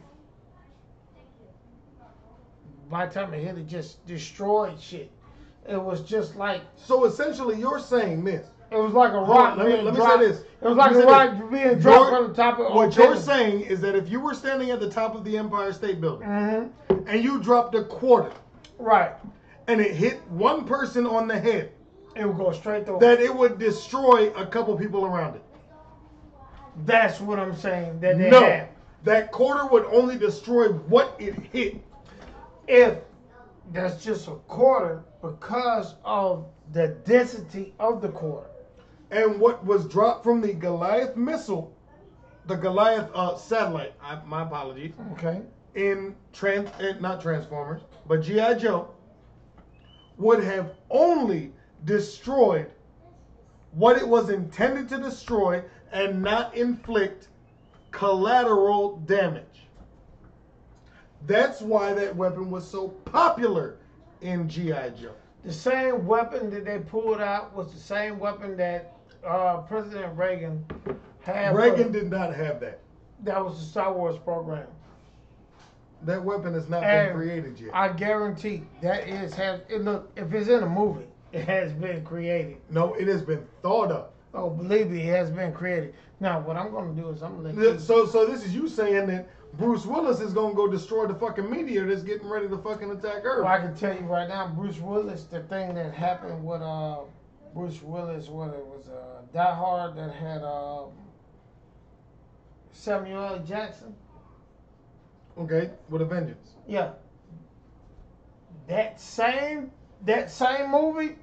By the time it hit, it just destroyed shit. It was just like. So essentially, you're saying this. It was like a rock. Let me say this. It was like a rock being dropped on the top of. What you're saying is that if you were standing at the top of the Empire State Building and you dropped a quarter, right, and it hit one person on the head, it would go straight through. That it would destroy a couple people around it. That's what I'm saying. That quarter would only destroy what it hit. If that's just a quarter, because of the density of the quarter. And what was dropped from the Goliath missile, the Goliath satellite, my apologies. Okay. Not Transformers, but G.I. Joe, would have only destroyed what it was intended to destroy and not inflict collateral damage. That's why that weapon was so popular in G.I. Joe. The same weapon that they pulled out was the same weapon that President Reagan had. Reagan did not have that. That was the Star Wars program. That weapon has not been created yet. I guarantee that look, if it's in a movie, it has been created. No, it has been thought of. Oh, believe me, it has been created. Now, what I'm going to do is I'm going to let you... So this is you saying that Bruce Willis is going to go destroy the fucking meteor that's getting ready to fucking attack Earth. Well, I can tell you right now, Bruce Willis, the thing that happened with Bruce Willis, what it was, Die Hard that had Samuel L. Jackson. Okay, with a vengeance. Yeah. That same movie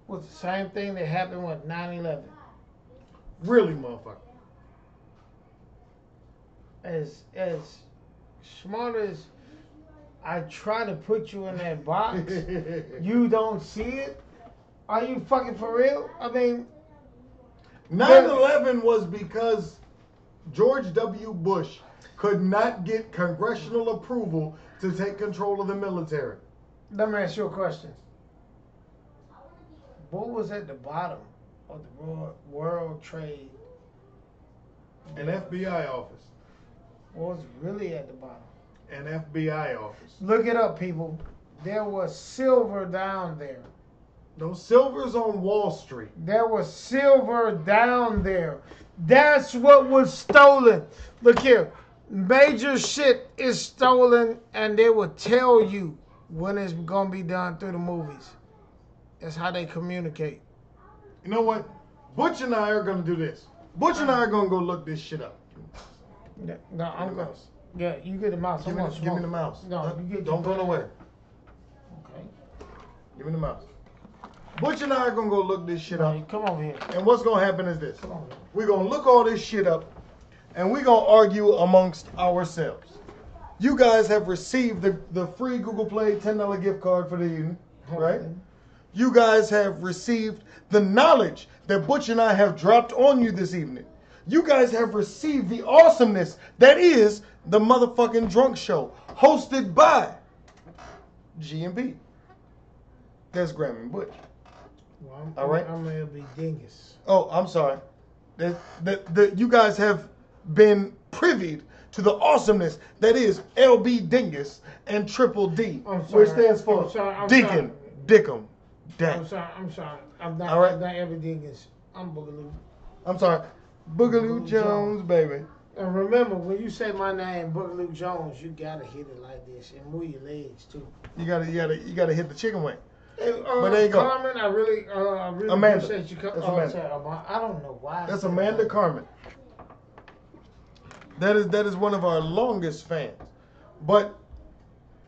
was the same thing that happened with 9/11. Really, motherfucker. As smart as I try to put you in that box, you don't see it? Are you fucking for real? I mean... 9/11 was because George W. Bush could not get congressional approval to take control of the military. Let me ask you a question. What was at the bottom of the World Trade? An FBI office. What was really at the bottom? an FBI office. Look it up, people. There was silver down there. No silver's on Wall Street. There was silver down there. That's what was stolen. Look here. Major shit is stolen, and they will tell you when it's going to be done through the movies. That's how they communicate. You know what? Butch and I are going to do this. Butch and I are going to go look this shit up. No, I'm going to. Yeah, you get the mouse. Give me the mouse. No, you get Don't go nowhere. Okay. Give me the mouse. Butch and I are going to go look this shit up. Come over here. And what's going to happen is this. Come on. We're going to look all this shit up, and we're going to argue amongst ourselves. You guys have received the free Google Play $10 gift card for the evening, right? You guys have received the knowledge that Butch and I have dropped on you this evening. You guys have received the awesomeness that is the motherfucking Drunk Show, hosted by G&B. That's Graham and Butch. Well, All right. I'm going to be dingus. Oh, I'm sorry. You guys have been privy to the awesomeness that is LB Dingus and Triple D, which stands for Deacon, Dickum, Dang. I'm sorry. I'm not, All right. I'm not every dingus. I'm Boogaloo. I'm sorry. Boogaloo Jones, baby. And remember, when you say my name, Boogaloo Jones, you got to hit it like this and move your legs, too. You gotta hit the chicken wing. Hey, But there you go. Carmen, I really Amanda. appreciate you coming. That's Amanda. Sorry, I don't know why. That's Amanda Carmen. That is one of our longest fans. But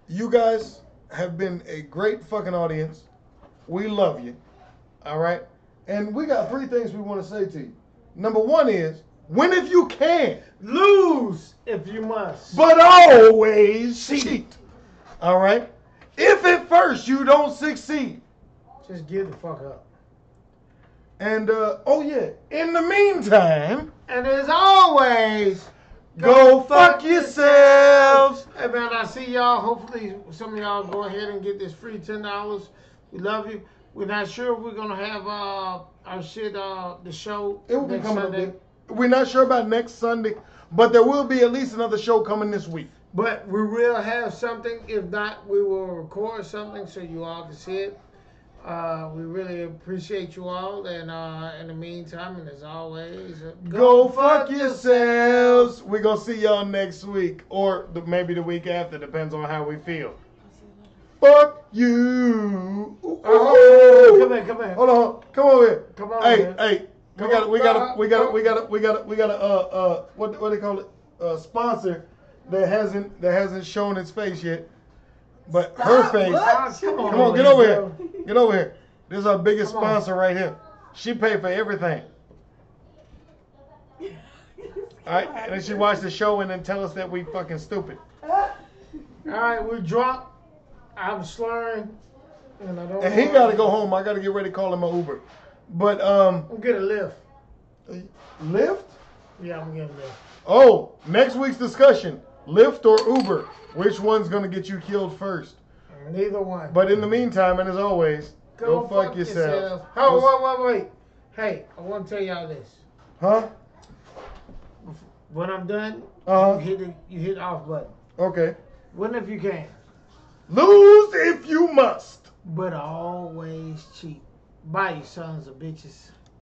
you guys have been a great fucking audience. We love you. All right? And we got 3 things we want to say to you. Number 1 is, win if you can. Lose if you must. But always cheat. All right? If at first you don't succeed. Just give the fuck up. And, oh yeah, in the meantime, And as always, go fuck yourselves. Hey man, I see y'all. Hopefully some of y'all go ahead and get this free $10. We love you. We're not sure if we're gonna have our shit, the show. It will be next coming Sunday. up. We're not sure about next Sunday, but there will be at least another show coming this week. But we will have something. If not, we will record something so you all can see it. We really appreciate you all. And in the meantime, and as always, Go fuck yourselves. We're going to see y'all next week, or maybe the week after, depends on how we feel. Fuck you. Come here. Hold on. Come over here. Come on, Hey, man. hey. We got what they call it? Sponsor that hasn't shown its face yet. But her face. Come on, get over here. Get over here. This is our biggest sponsor right here. She paid for everything. All right, and then she watched the show and then tell us that we fucking stupid. All right, we're drunk. I'm slurring, and I don't. And he gotta go home. I gotta get ready to call him an Uber. But We'll get a lift. Lyft? Yeah, I'm getting a lift. Oh, next week's discussion: Lyft or Uber? Which one's gonna get you killed first? Neither one. But in the meantime, and as always, go fuck yourself. Oh, wait. Hey, I want to tell y'all this. Huh? When I'm done, you hit the off button. Okay. Win if you can, Lose if you must. but always cheat. Bye, you sons of bitches.